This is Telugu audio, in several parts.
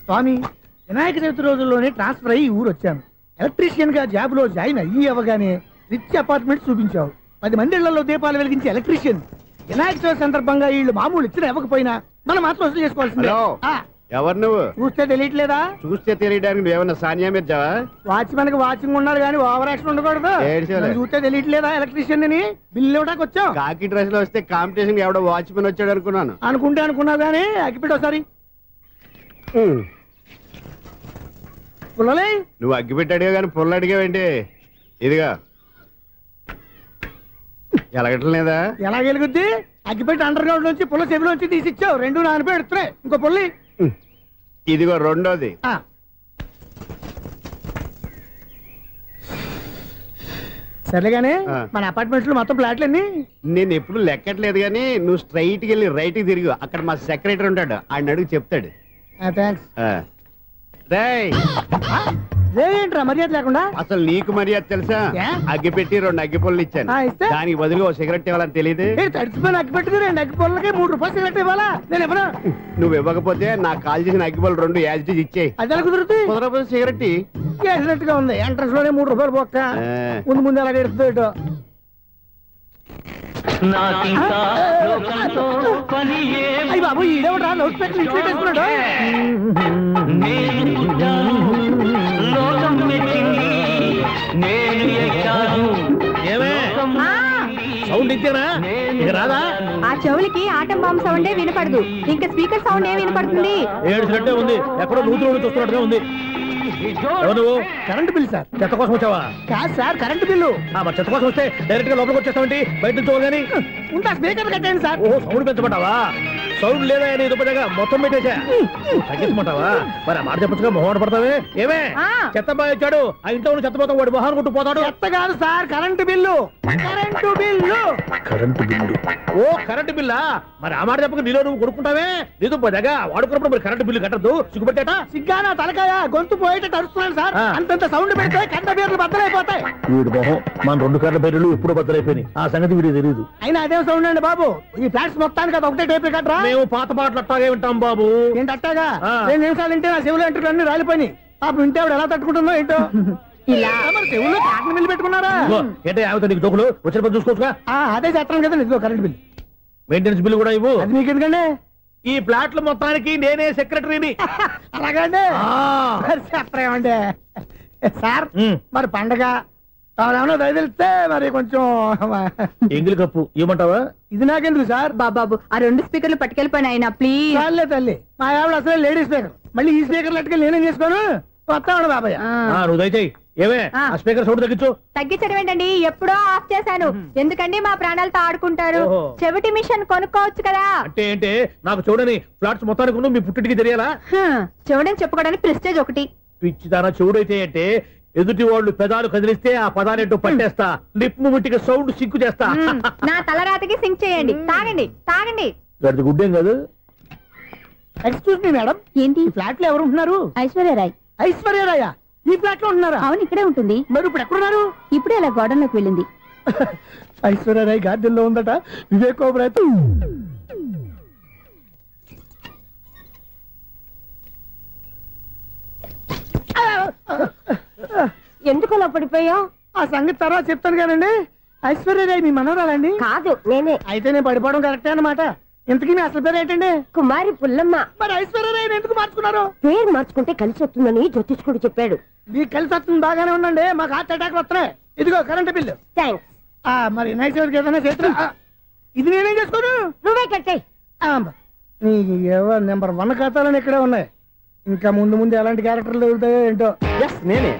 స్వామి, వినాయక చవితి రోజుల్లోనే ట్రాన్స్ఫర్ అయ్యి ఊరు వచ్చాను. ఎలక్ట్రీషియన్ గా జాబ్ లో జాయిన్ అయ్యి అవ్వగానే రిచ్ అపార్ట్మెంట్ చూపించావు. 10 మంది ఇళ్లలో దీపాలు వెలిగించే ఎలక్ట్రీషియన్. వినాయక చవితి సందర్భంగా వీళ్ళు మామూలు ఇచ్చిన ఇవ్వకపోయినా మనం మాత్రం వసూలు చేసుకోవాల్సిందే. ఎవరు నువ్వు? చూస్తే తెలియట్లేదా? చూస్తే తెలియడానికి నువ్వేమన్నా సానియా మీర్జావా? వాచ్మెన్ కి వాచింగ్ ఉన్నారు కానీ ఓవర్ యాక్షన్ ఉండకూడదు. చూస్తే తెలియట్లేదా ఎలక్ట్రీషియన్ అని? బిల్లు ఇవ్వడానికి వచ్చావు. కాకి డ్రెస్ లో వస్తే కాంపిటీషన్ ఎవడో వాచ్మెన్ వచ్చాడు అనుకున్నాను. అనుకున్నావు కానీ అగ్గిపెట్టి ఒకసారి. పుల్లలే నువ్వు అగ్గిపెట్టి అడిగా కానీ పుల్ల అడిగావేంటి? ఇదిగా ఎలగట్లేదా? ఎలా వెలుగుద్ది? అగ్గిపెట్టి అండర్ గ్రౌండ్ నుంచి పుల్ల చెవిలోంచి తీసిచ్చావు. 2 నానపై ఎడుతున్నాయి. ఇంకో పుల్లి ఇదిగో రెండోది. సరేగానే మన అపార్ట్మెంట్స్ లో మొత్తం ఫ్లాట్లు అన్ని నేను ఎప్పుడు లెక్కట్లేదు కానీ నువ్వు స్ట్రైట్ కి వెళ్ళి రైట్ కి తిరిగి అక్కడ మా సెక్రటరీ ఉంటాడు, ఆయన అడుగు చెప్తాడు. థ్యాంక్స్. ఏంట్రా మర్యాద లేకుండా? అసలు నీకు మర్యాద తెలుసా? అగ్గి పెట్టి 2 అగ్గి పొల్లు ఇచ్చాను, దానికి బదులుగా ఓ సిగరెట్ ఇవ్వాలని తెలియదు. తడిచిపోయిన అగ్గి పెట్టి 2 అగ్గి పొల్లకి 3 రూపాయలు సిగరెట్ ఇవ్వాలా? నేను ఇవ్వను. నువ్వు ఇవ్వకపోతే నాకు కాల్ చేసిన అగ్గి పొల్లు 2 యాజిటీజ్ ఇచ్చేయి. అది ఎలా కుదురుతుంది? కుదరకపోతే సిగరెట్ వేసినట్టుగా ఉంది. ఎంట్రన్స్ లోనే 3 రూపాయలు పోక్క. ముందు ఎలా ఎడుతుంది? అయ్యి బాబు, ఈడేవడా లౌడ్ స్పీకర్ ఇన్స్టేట్ చేసుకున్నాడు? సౌండ్ ఇచ్చానా? ఇక రాదా? ఆ చెవులకి ఆటం బాంబు సౌండే వినపడదు, ఇంకా స్పీకర్ సౌండ్ ఏ వినపడుతుంది? ఏడుసినట్టే ఉంది. ఎక్కడో నూతులు చూస్తున్నట్టుగా ఉంది. నువ్వు కరెంట్ బిల్ సార్? చెత్త కోసం వచ్చావా? కాదు సార్, కరెంట్ బిల్లు. మరి చెత్త కోసం వస్తే డైరెక్ట్ గా లోపలికి వచ్చేస్తామంటే బయట నుంచి కానీ ఉంటా. స్పీకర్ కట్టండి సార్. ఓహో, సౌండ్ పెంచమంటావా? సౌండ్ లేదా నీ దుబ్బగా మొత్తం పెట్టేసా. తగ్గించమంటావా? మరి ఆ మాట చెప్పచ్చుగా, మొహం పడతావే. ఏమే చెత్త బాగా వచ్చాడు, ఆ ఇంట్లో చెత్త పోతాం, వాడు మొహాన్ని కొట్టు పోతాడు. చెత్త కాదు sir, current bill. Current bill. Current bill. ఓ, కరెంటు బిల్లా? మరి ఆ మాట చెప్పక నీలో నువ్వు కొడుకుంటావే. నీతో పోదాగా వాడుకున్నప్పుడు మరి కరెంటు బిల్లు కట్టద్దు. సిగ్గుపెట్టేట? సిగ్గానా తలకాయ? గొంతు పోయేటట్టు అరుస్తున్నాను సార్. అంతంత సౌండ్ పెడితే కంట బీర్లు బద్దలైపోతాయి. వీడు మొహం, మన 2 కర్ర బీర్లు ఇప్పుడు బద్దలైపోయినాయి. ఆ సంగతి వీడికి తెలియదు. అయినా అదే సౌండ్ అండి బాబు. ఈ ఫ్లాట్స్ మొత్తానికి అది ఒకటే టైప్ కట్టరా? మేము పాత పాటలు అట్టాగే వింటాం బాబు. ఏంటి అట్టాగా? 2 నిమిషాలు వింటే నా చెవులు ఎంటర్ అన్ని రాలిపోయినాయి. పాపం వింటే ఆవిడ ఎలా తట్టుకుంటుందో ఏంటో. ఇలా మరి చెవుల్లో కాటన్ బిల్లు పెట్టుకున్నారా? ఏంటో యావత నీకు దోకులు వచ్చిన పని చూసుకోవచ్చుగా. అదే చేస్తాను కదా. ఇదిగో కరెంట్ బిల్, మెయింటెనెన్స్ బిల్లు కూడా ఇవ్వు. అది మీకు ఎందుకండి? ఈ ఫ్లాట్ల మొత్తానికి నేనే సెక్రటరీని. అలాగండి. చెప్పరేమండి సార్? మరి పండగ ఏమన్నా దయదలిస్తే మరి కొంచెం ఎంగిలి కప్పు ఇవ్వమంటావా? ఇది నాకెందుకు సార్? బాబాబు, ఆ 2 స్పీకర్లు పట్టుకెళ్ళిపోయిన ఆయన ప్లీజ్. చాలే తల్లి, మా ఆవిడ అసలు లేడీ స్పీకర్. మళ్ళీ ఈ స్పీకర్లు అట్టుకెళ్ళి నేనేం చేసుకోను? వస్తాడు బాబాయ్. నువ్వు దయచేయి. ఏమే ఆ స్పీకర్ సౌండ్ తగ్గించు. తగ్గించడం ఏంటండి? ఎప్పుడో ఆఫ్ చేశాను. ఎందుకండి మా ప్రాణాలతో ఆడుకుంటారు? చెవిటి మిషన్ కొనుక్కోవచ్చు కదా. అంటే ఏంటే? నాకు చూడని ఫ్లాట్స్ మొత్తానికి మీ పుట్టింటికి తెలియాలా? చెవుడని చెప్పుకోవడానికి ప్రెస్టేజ్ ఒకటి. పిచ్చిదానా చెవుడైతే అంటే ఎదుటి వాళ్ళు పెదాలు కదిలిస్తే ఆ పదాలేంటో పట్టేస్తా. లిప్ ముట్టికి సౌండ్ సింకు చేస్తా. నా తలరాతకి సింక్ చేయండి. తాగండి తాగండి. గడిది గుడ్డేం కాదు. ఎక్స్క్యూజ్ మీ మేడం, ఏంటి ఫ్లాట్ లో ఎవరు ఉంటున్నారు? ఐశ్వర్యరాయ్. ఐశ్వర్యరాయ ఈ ఫ్లాట్ లో ఉంటున్నారా? అవును, ఇక్కడే ఉంటుంది. మరి ఇప్పుడు ఎక్కడున్నారు? ఇప్పుడే అలా గోడౌన్లోకి వెళ్ళింది. ఐశ్వర్యరాయ్ గార్డెన్ లో ఉందట. వివేక్ ఓబరాయ్ ఎందుకు అలా పడిపోయావు? ఆ సంగతి తర్వాత చెప్తాను కదండి. ఐశ్వర్యరాయ్ మీ మనవరాలండి? కాదు, నేనే. అయితే నేను పడిపోవడం కరెక్టే అన్నమాట. ఇంతకీ మీ అసలు పేరు ఏంటండి? కుమారి పుల్లమ్మ. మరి ఐశ్వర్యరాయ్ ఎందుకు మార్చుకున్నారు? పేరు మార్చుకుంటే కలిసి వస్తుందని జ్యోతిష్కుడు చెప్పాడు. మీకు కలిసి వస్తుంది, బాగానే ఉండండి. మాకు హార్ట్ అటాక్ వస్తున్నాయి. ఇదిగో కరెంట్ బిల్లు. థ్యాంక్స్. మరి నైట్ ఏదైనా చేతులు ఇది నేనేం చేసుకోను? నువ్వే కట్టాయి. నీకు ఎవరు నెంబర్ 1 ఖాతాలని ఇక్కడే ఉన్నాయి. ఇంకా ముందు ముందు ఎలాంటి క్యారెక్టర్లు దొరుకుతాయో ఏంటో. నేనే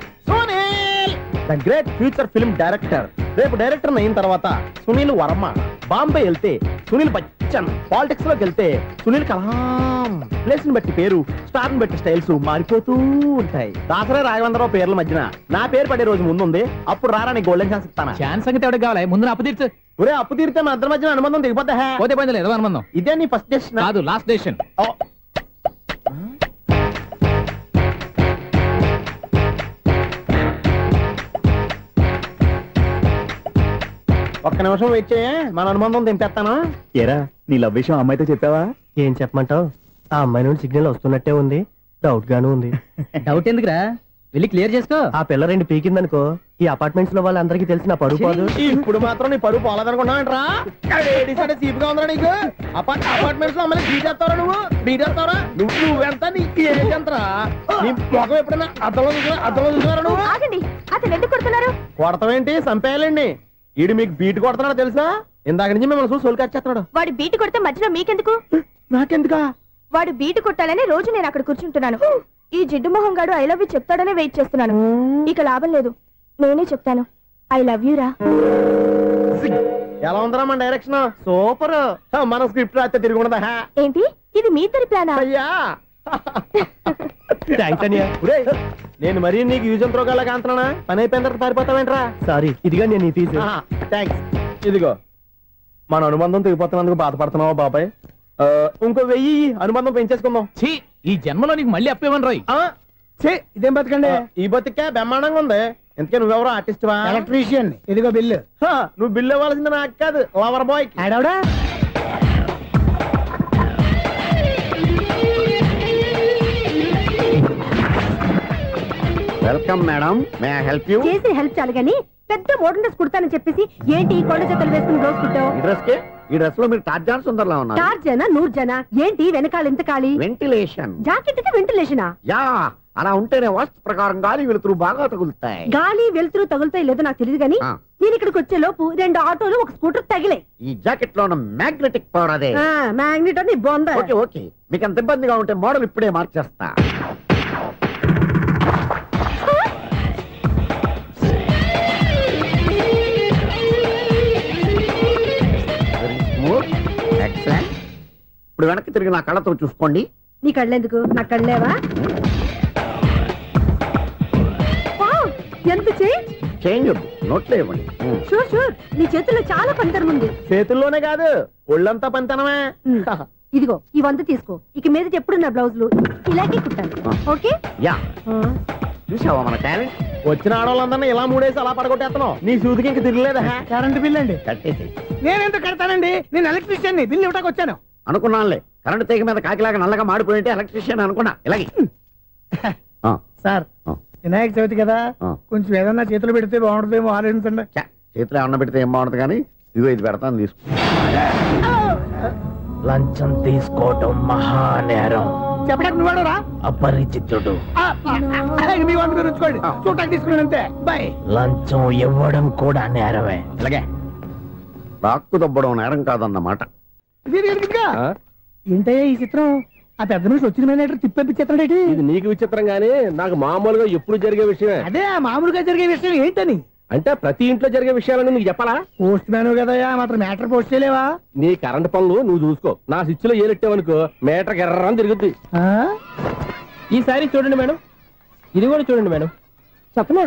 the great future film director. రేపు డైరెక్టర్ అయిన తర్వాత సునీల్ వర్మ. బాంబే వెళ్తే సునీల్ బచ్చన్. పాలిటిక్స్ లోకి వెళ్తే సునీల్ కలాం. ప్లేస్ ని బట్టి పేరు, స్టార్ ని బట్టి స్టైల్స్ మారిపోతూ ఉంటాయి. దాసరా రాఘవేంద్రరావు పేర్ల మధ్యన నా పేరు పడే రోజు ముందుంది. అప్పుడు రారా నీ గోల్డెన్ ఛాన్స్ ఇస్తాను. ఛాన్స్ సంగతి ఎవరికి కావాలి? ముందు అప్పు తీర్చు. ఒరే, అప్పు తీరితే మా ఇద్దరి మధ్యన అనుబంధం దిగిపోతా. పోతే పోయింది లేదు అనుబంధం. ఇదే నీ ఫస్ట్ డెసిషన్ కాదు, లాస్ట్ డెసిషన్. ఒక్క నిమిషం వెయిట్ చేయ, మన అనుబంధం దింపేస్తాను. ఏరా, నీ లవ్ విషయం అమ్మాయితో చెప్పావా? ఏం చెప్పమంటావు? ఆ అమ్మాయి నుండి సిగ్నల్ వస్తున్నట్టే ఉంది, డౌట్ గాను ఉంది. డౌట్ ఎందుకురా, వెళ్ళి క్లియర్ చేసుకో. ఆ పిల్ల రెండు పీకిందనుకో ఈ అపార్ట్మెంట్స్ లో వాళ్ళందరికీ తెలిసిన పరుగు పోదు. ఇప్పుడు మాత్రం నీ పరుగు పోలేదనుకున్నావంటరా? సీపుగా ఉందా నీకు? అపార్ట్మెంట్స్ లో అమ్మని బీటేస్తావరా? బీటేస్తావరా? నువ్వెంత నీకు ఏంటంతరా? నీ మొఖం ఎప్పుడైనా అర్థంలో చూసారా నువ్వు? ఆగండి, అతను ఎందుకు కొడుతున్నారు? కొడతావేంటి? చంపేయాలండి. ఈడు మీకు బీట్ కొడుతున్నాడు తెలుసా? ఇందాక నుంచి మిమ్మల్ని చూసి సోలు కచ్చేస్తున్నాడు. వాడు బీటు కొడితే మధ్యలో మీకెందుకు? నాకెందుకా? వాడు బీటు కొట్టాలని రోజు నేను అక్కడ కూర్చుంటున్నాను. ఈ జిడ్డు మొహం గాడు ఐ లవ్ యూ చెప్తాడనే వెయిట్ చేస్తున్నాను. ఇక లాభం లేదు, నేనే చెప్తాను ఐ లవ్ యూ రా. ఎలా ఉందరా మన డైరెక్షన్? సూపర్. మన స్క్రిప్ట్ రాస్తే తిరిగి ఉండదా? ఏంటి ఇది మీ ఇద్దరి ప్లానా? అయ్యా థ్యాంక్స్ అనియా. నేను మరీ నీకు యూజ్ అంత రోగాలకు అంటున్నా. పని అయిపోయిన తర్వాత పారిపోతావేంట్రా? సారీ, ఇదిగా నేను ఈ ఫీజు. థ్యాంక్స్. ఇదిగో మన అనుబంధం తెగిపోతున్నందుకు బాధపడుతున్నావా బాబాయ్? ఇంకో 1000 అనుబంధం పెంచేసుకుందాం. ఈ జన్మలో నీకు మళ్ళీ అప్పేమని రాయి. ఇదేం బతకండి? ఈ బతికే బ్రహ్మాండంగా ఉంది. ఎందుకే నువ్వెవరో ఆర్టిస్ట్ వా? ఎలక్ట్రీషియన్. ఇదిగో బిల్లు. నువ్వు బిల్లు ఇవ్వాల్సింది నాకు కాదు, లవర్ బాయ్. ఆడవడా? Welcome madam, may I help you? చేసి హెల్ప్ చాలు గానీ పెద్ద మోడల్ డ్రెస్ కుడతానని చెప్పేసి ఏంటి కొండ జతలు వేసుకుని బ్లౌజ్ కుట్టావు? ఈ డ్రెస్ లో మీరు టార్జాన్ సుందర్లా ఉన్నారు. 4 జన 100 జన ఏంటి వెనకాల ఎంత ఖాళీ? వెంటిలేషన్. జాకెట్ కి వెంటిలేషనా? యా, అలా ఉంటేనే వాస్తు ప్రకారం గాలి వెలుతురు బాగా తగులుతాయి. గాలి వెలుతురు తగులుతాయి లేదో నాకు తెలియదు గానీ నేను ఇక్కడికి వచ్చే లోపు 2 ఆటోలు 1 స్కూటర్ తగిలాయి. ఈ జాకెట్ లో ఉన్న మ్యాగ్నెటిక్ పవర్ అదే. మ్యాగ్నెట్ అని బొంద. ఓకే ఓకే, మీకు అంత ఇబ్బందిగా ఉంటే మోడల్ ఇప్పుడే మార్చేస్తా. ఇప్పుడు వెనక్కి తిరిగి నా కళ్ళతో చూసుకోండి. నీ కళ్ళెందుకు? నా కళ్ళేవా? ఎంత చేంజ్ నోట్లో ఇవ్వండి. షూర్ షూర్, నీ చేతుల్లో చాలా పనితనం ఉంది. చేతుల్లోనే కాదు ఒళ్ళంతా పనితనమే. ఇదిగో ఈ 100 తీసుకో. ఇక మీద ఎప్పుడు నా బ్లౌజులు ఇలాగే కుట్టాను. ఓకే? యా, చూసావా మన టాలెంట్? వచ్చిన ఆడవాళ్ళందరినీ ఇలా మూడేసి అలా పడగొట్టేస్తున్నావు. నీ సూదికి ఇంక తిరగలేదా? కరెంట్ బిల్ అండి. కట్టేసి. నేనెందుకు కడతానండి? నేను ఎలక్ట్రీషియన్ ని. బిల్లు ఇవ్వడానికి వచ్చాను. అనుకున్నానులే, కరెంట్ తీగ మీద కాకిలాగా నల్లగా మాడిపోయింటే ఎలక్ట్రీషియన్ అనుకున్నా. ఇలాగే సార్, వినాయక చవితి కదా, కొంచెం ఏదన్నా చేతులు పెడితే బాగుంటుందేమో ఆలోచించండి. చేతిలో ఏమన్నా పెడితే ఏం బాగుంటుంది కానీ ఇదిగో ఇది పెడతాను, తీసుకో. లంచం తీసుకోవటం మహానేరం. చెప్పడానికి నువ్వాడరా? అపరిచితుడు. మీ వంద మీరు ఉంచుకోండి, చూడటానికి తీసుకున్నాను అంతే. బాయ్. లంచం ఇవ్వడం కూడా నేరమే. ఇలాగే రాక్కు దబ్బడం నేరం కాదన్నమాట. ఏంటయ్యా ఈ చిత్రం? ఆ పెద్ద నుంచి వచ్చిన మేనేటర్ తిప్పించేస్తాడేటి? ఇది నీకు విచిత్రం గానీ నాకు మామూలుగా ఎప్పుడు జరిగే విషయమే. అదే మామూలుగా జరిగే విషయం ఏంటని? అంటే ప్రతి ఇంట్లో జరిగే విషయాలని నీకు చెప్పాలా? పోస్ట్ మ్యాన్ కదయ్యా, మాత్రం మేటర్ పోస్ట్ చేయలేవా? నీ కరెంట్ పనులు నువ్వు చూసుకో. నా స్విచ్ లో ఏలెట్టావనుకో మేటర్ ఎర్రని తిరుగుద్ది. ఈసారి చూడండి మేడం, ఇది కూడా చూడండి మేడం. చెప్పనా?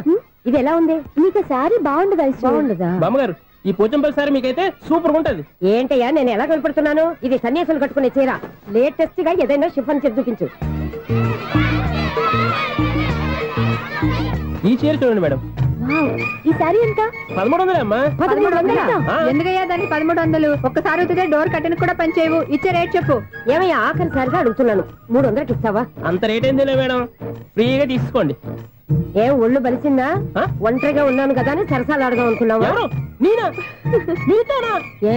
ఇది ఎలా ఉంది? నీకు సారీ బాగుండదా? బాగుండదా బామ్మగారు? ఈ పోచంపల్లి సారీ మీకైతే సూపర్ ఉంటది. ఏంటయ్యా నేను ఎలా కనపడుతున్నాను? ఇది సన్యాసులు కట్టుకునే చీర. లేటెస్ట్ గా ఏదైనా షిఫన్ చేసి చూపించు. ఈ చీర చూడండి మేడం. ఈ సారీ ఎంత? 1300 అమ్మా. 1300? ఎందుకయ్యా దాన్ని 1300? ఒక్కసారి అవుతుందే డోర్ కట్టను కూడా పనిచేయవు. ఇచ్చే రేట్ చెప్పు. ఏమయ్యా ఆఖరిసారిగా అడుగుతున్నాను, 300కి ఇస్తావా? అంత రేట్ ఏందిలే మేడం, ఫ్రీగా తీసుకోండి. ఏం ఒళ్ళు బలిసిందా? ఒంటరిగా ఉన్నాను కదా అని సరసాలు అడగా అనుకున్నావా? నేనా? నీతోనా? ఏ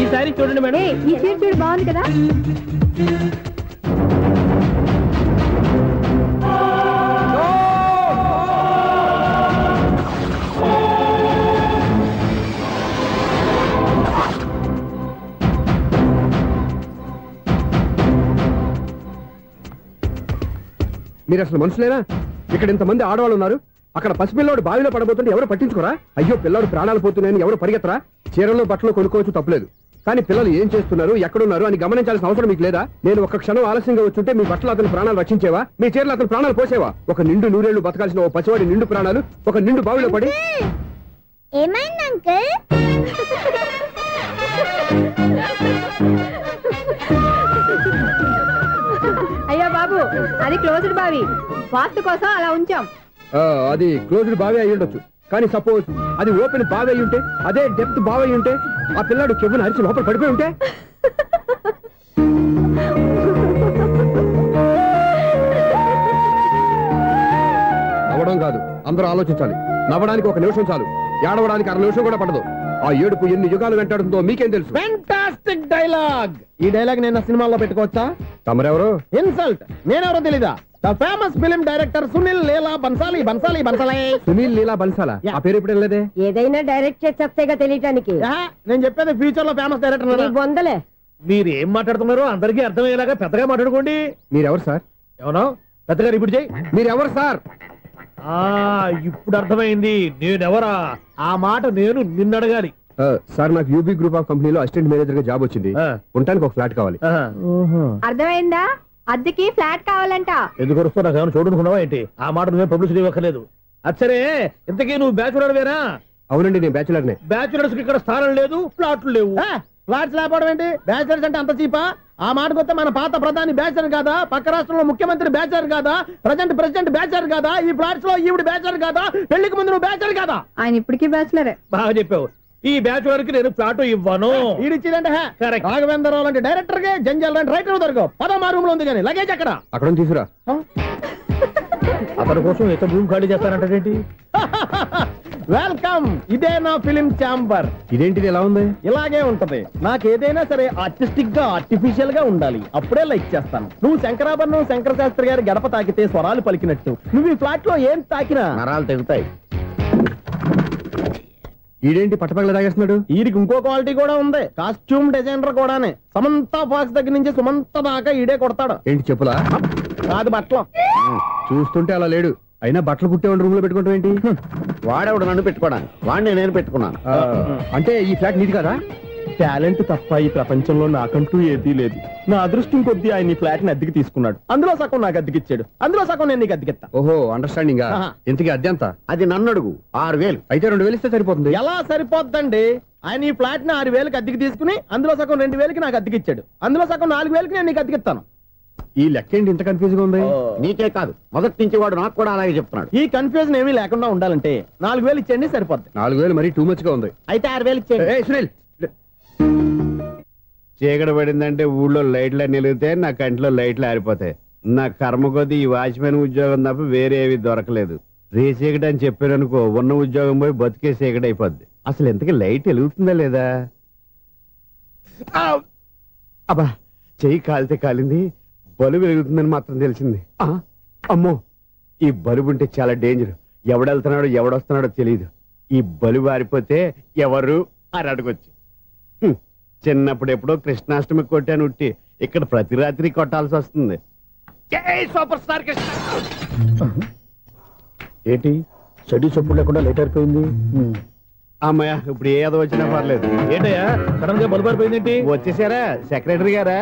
ఈ సారీ చూడండి మేడం. ఈ చీర చూడు, బాగుంది కదా? మీరు అసలు మనుషులేనా? ఇక్కడ ఇంతమంది ఆడవాళ్ళు ఉన్నారు, అక్కడ పసిపిల్లాడు బావిలో పడబోతుంటే ఎవరు పట్టించుకోరా? అయ్యో పిల్లాడు ప్రాణాలు పోతున్నాయని ఎవరు పరిగెత్తరా? చీరల్లో బట్టలు కొనుక్కోవచ్చు, తప్పలేదు. కానీ పిల్లలు ఏం చేస్తున్నారు, ఎక్కడున్నారు అని గమనించాల్సిన అవసరం మీకు లేదా? నేను ఒక్క క్షణం ఆలస్యంగా వచ్చుంటే మీ బట్టలు అతని ప్రాణాలు రక్షించేవా? మీ చీరలు అతని ప్రాణాలు పోసేవా? ఒక నిండు 100 ఏళ్లు బతకాల్సిన ఓ పసివాడి నిండు ప్రాణాలు ఒక నిండు బావిలో పడి. ఏమైంది అంకుల్? అయ్యో అది క్లోజ్డ్ బావి, వాస్తు కోసం అలా ఉంచాం. అది క్లోజ్డ్ బావి అయి ఉండొచ్చు, కానీ సపోజ్ అది ఓపెన్ బావి అయి ఉంటే, అదే డెప్త్ బావి అయి ఉంటే, ఆ పిల్లాడు కెవ్వును అరిచి లోపల పడిపోయి ఉంటే. నవ్వడం కాదు, అందరూ ఆలోచించాలి. నవ్వడానికి 1 నిమిషం చాలు, ఏడవడానికి 1/2 నిమిషం కూడా పడదు. ఆ ఏడుపు ఎన్ని యుగాలు వెంటాడుతుందో మీకేం తెలుసు? Fantastic dialogue. ఈ డైలాగ్ నేను సినిమాలో పెట్టుకోవచ్చా? తమరెవరు? ఇన్సల్ట్. నేనెవరో తెలీదా? The famous film director Sunil Leela Bhansali. Sunil Leela బన్సాలా? ఆ పేరు ఇప్పుడు లేదే. ఏదైనా డైరెక్ట్ చేసి చెప్తేగా తెలియటానికి. నేను చెప్పేది ఫ్యూచర్ లో ఫేమస్ డైరెక్టర్. బొందలే. మీరు ఏం మాట్లాడుతున్నారో అందరికీ అర్థమయ్యేలాగా పెద్దగా మాట్లాడుకోండి. మీరెవరు సార్? ఎవరో పెద్దగా రిపీట్ చేయి. మీరెవరు సార్? ఇప్పుడు అర్థమైంది నేనెవరా. ఆ మాట నేను నిన్ను అడగాలి. సార్, నాకు యూబీ గ్రూప్ ఆఫ్ కంపెనీలో అసిస్టెంట్ మేనేజర్ గా జాబ్ వచ్చింది. ఉండటానికి ఒక ఫ్లాట్ కావాలి. అర్థమైందా? అద్దెకి ఫ్లాట్ కావాలంట. ఎందుకు వస్తున్నా నాకు ఏమైనా చూడనుకున్నావా ఏంటి? ఆ మాట నువ్వే పబ్లిసిటీ ఇవ్వక్కర్లేదు. అచ్చరే, ఇంతకీ నువ్వు బ్యాచులర్ వేరా? అవునండి, నేను బ్యాచులర్నే. బ్యాచులర్స్ కి ఇక్కడ స్థానం లేదు, ఫ్లాట్లు లేవు. ఫ్లాట్స్ లేకపోవడం ఏంటి? బ్యాచులర్స్ అంటే అంత చీపా? ఆ మాటకొస్తే మన పాత ప్రధాని బ్యాచర్ కాదా? పక్క రాష్ట్రంలో ముఖ్యమంత్రి బ్యాచర్ కాదా? ప్రెసిడెంట్ బ్యాచర్ కాదా? ఈ ఫ్లాట్స్ లో ఈవిడ బ్యాచర్ కాదా? పెళ్లికి ముందు నువ్వు బ్యాచర్ కాదా? ఆయన ఇప్పటికీ బ్యాచులరే. బాగా చెప్పావు. ఈ బ్యాచులర్ కి నేను ఫ్లాట్ ఇవ్వను. ఈడిచ్చిందంటే రాఘవేంద్రరావు లాంటి డైరెక్టర్ కి, జంజల్ లాంటి రైటర్ దొరకవు. 13 రూమ్ లో ఉంది కానీ లగేజ్ అక్కడ. అక్కడ తీసుకురా. అతని కోసం ఎంత రూమ్ ఖాళీ చేస్తానంటే వెల్కమ్. ఇదే నా ఫిలిం ఛాంబర్. ఇదేంటిది ఎలా ఉంది? ఇలాగే ఉంటది. నాకు ఏదైనా సరే ఆర్టిస్టిక్ గా, ఆర్టిఫిషియల్ గా ఉండాలి. అప్పుడే లైక్ చేస్తాను. నువ్వు శంకరాభరణం శంకర శాస్త్రి గారి గడప తాకితే స్వరాలు పలికినట్టు నువ్వు ఈ ఫ్లాట్ లో ఏం తాకినా నరాలు తెగుతాయి. ఈడేంటి పట్టపగల తాగేస్తున్నాడు? వీడికి ఇంకో క్వాలిటీ కూడా ఉంది. కాస్ట్యూమ్ డిజైనర్ కూడానే. సమంత ఫాక్స్ దగ్గర నుంచి సుమంత దాకా ఈడే కొడతాడు. ఏంటి చెప్పులా? కాదు, బట్టలు. చూస్తుంటే అలా లేడు. అయినా బట్టలు కుట్టేవాడు రూమ్ లో పెట్టుకుంటాం ఏంటి? వాడేవాడు నన్ను పెట్టుకోవడానికి, వాడిని నేను పెట్టుకున్నాను. అంటే ఈ ఫ్లాట్ నీది కదా? టాలెంట్ తప్ప ఈ ప్రపంచంలో నాకంటూ ఏదీ లేదు. నా అదృష్టం కొద్దీ ఆయన ఈ ఫ్లాట్ ని అద్దెకి తీసుకున్నాడు. అందులో సగం నాకు అద్దెకిచ్చాడు, అందులో సగం నేను నీకు అద్దెకిస్తా. ఓహో, అండర్స్టాండింగ్. ఇంతకీ అద్దె ఎంత? అది నన్ను అడుగు. 6000. అయితే 2000 ఇస్తే సరిపోతుంది. ఎలా సరిపోద్దండి? ఆయన ఈ ఫ్లాట్ ని 6000కి అద్దెకి తీసుకుని అందులో సగం 2000కి నాకు అద్దెకిచ్చాడు. అందులో సగం 4000కి నేను నీకు అద్దెకిస్తాను. ఈ లెక్క ఏంటి ఇంత కన్ఫ్యూజ్ గా ఉంది? నీకే కాదు, మొదటి నుంచి వాడు నాకు కూడా అలాగే చెప్తున్నాడు. ఈ కన్ఫ్యూజన్ ఏమీ లేకుండా ఉండాలంటే 4000 ఇచ్చేయండి, సరిపోద్ది. 4000 మరీ టూ మచ్ గా ఉంది. అయితే 6000 ఇచ్చేయండి. సునీల్, చీకటి పడిందంటే ఊళ్ళో లైట్లు అన్ని వెలిగితే నా కంటిలో లైట్లు ఆరిపోతాయి. నా కర్మ కొద్దీ ఈ వాచ్మెన్ ఉద్యోగం తప్ప వేరే ఏవి దొరకలేదు. రేచీకటి అని చెప్పారనుకో, ఉన్న ఉద్యోగం పోయి బతికే చీకటి అయిపోద్ది. అసలు ఎంతకీ లైట్ వెలుగుతుందా లేదా? అబ్బా, చెయ్యి కాలితే కాలింది, బలుబు వెలుగుతుందని మాత్రం తెలిసింది. అమ్మో, ఈ బలుబు ఉంటే చాలా డేంజర్. ఎవడెళ్తున్నాడో ఎవడొస్తున్నాడో తెలియదు. ఈ బలుబు ఆరిపోతే ఎవరు అని అడగొచ్చు. చిన్నప్పుడు ఎప్పుడో కృష్ణాష్టమి కొట్టాను ఉట్టి, ఇక్కడ ప్రతి రాత్రి కొట్టాల్సి వస్తుంది. Super star Krishna. ఏంటి చెడు చెప్పుడు లేకుండా లేట్ అయిపోయింది? అమ్మయ్య, ఇప్పుడు ఏదో వచ్చినా పర్లేదు. ఏంటయ్యా సడన్ గా బల్బు ఆరిపోయింది? వచ్చేసారా సెక్రటరీ గారా?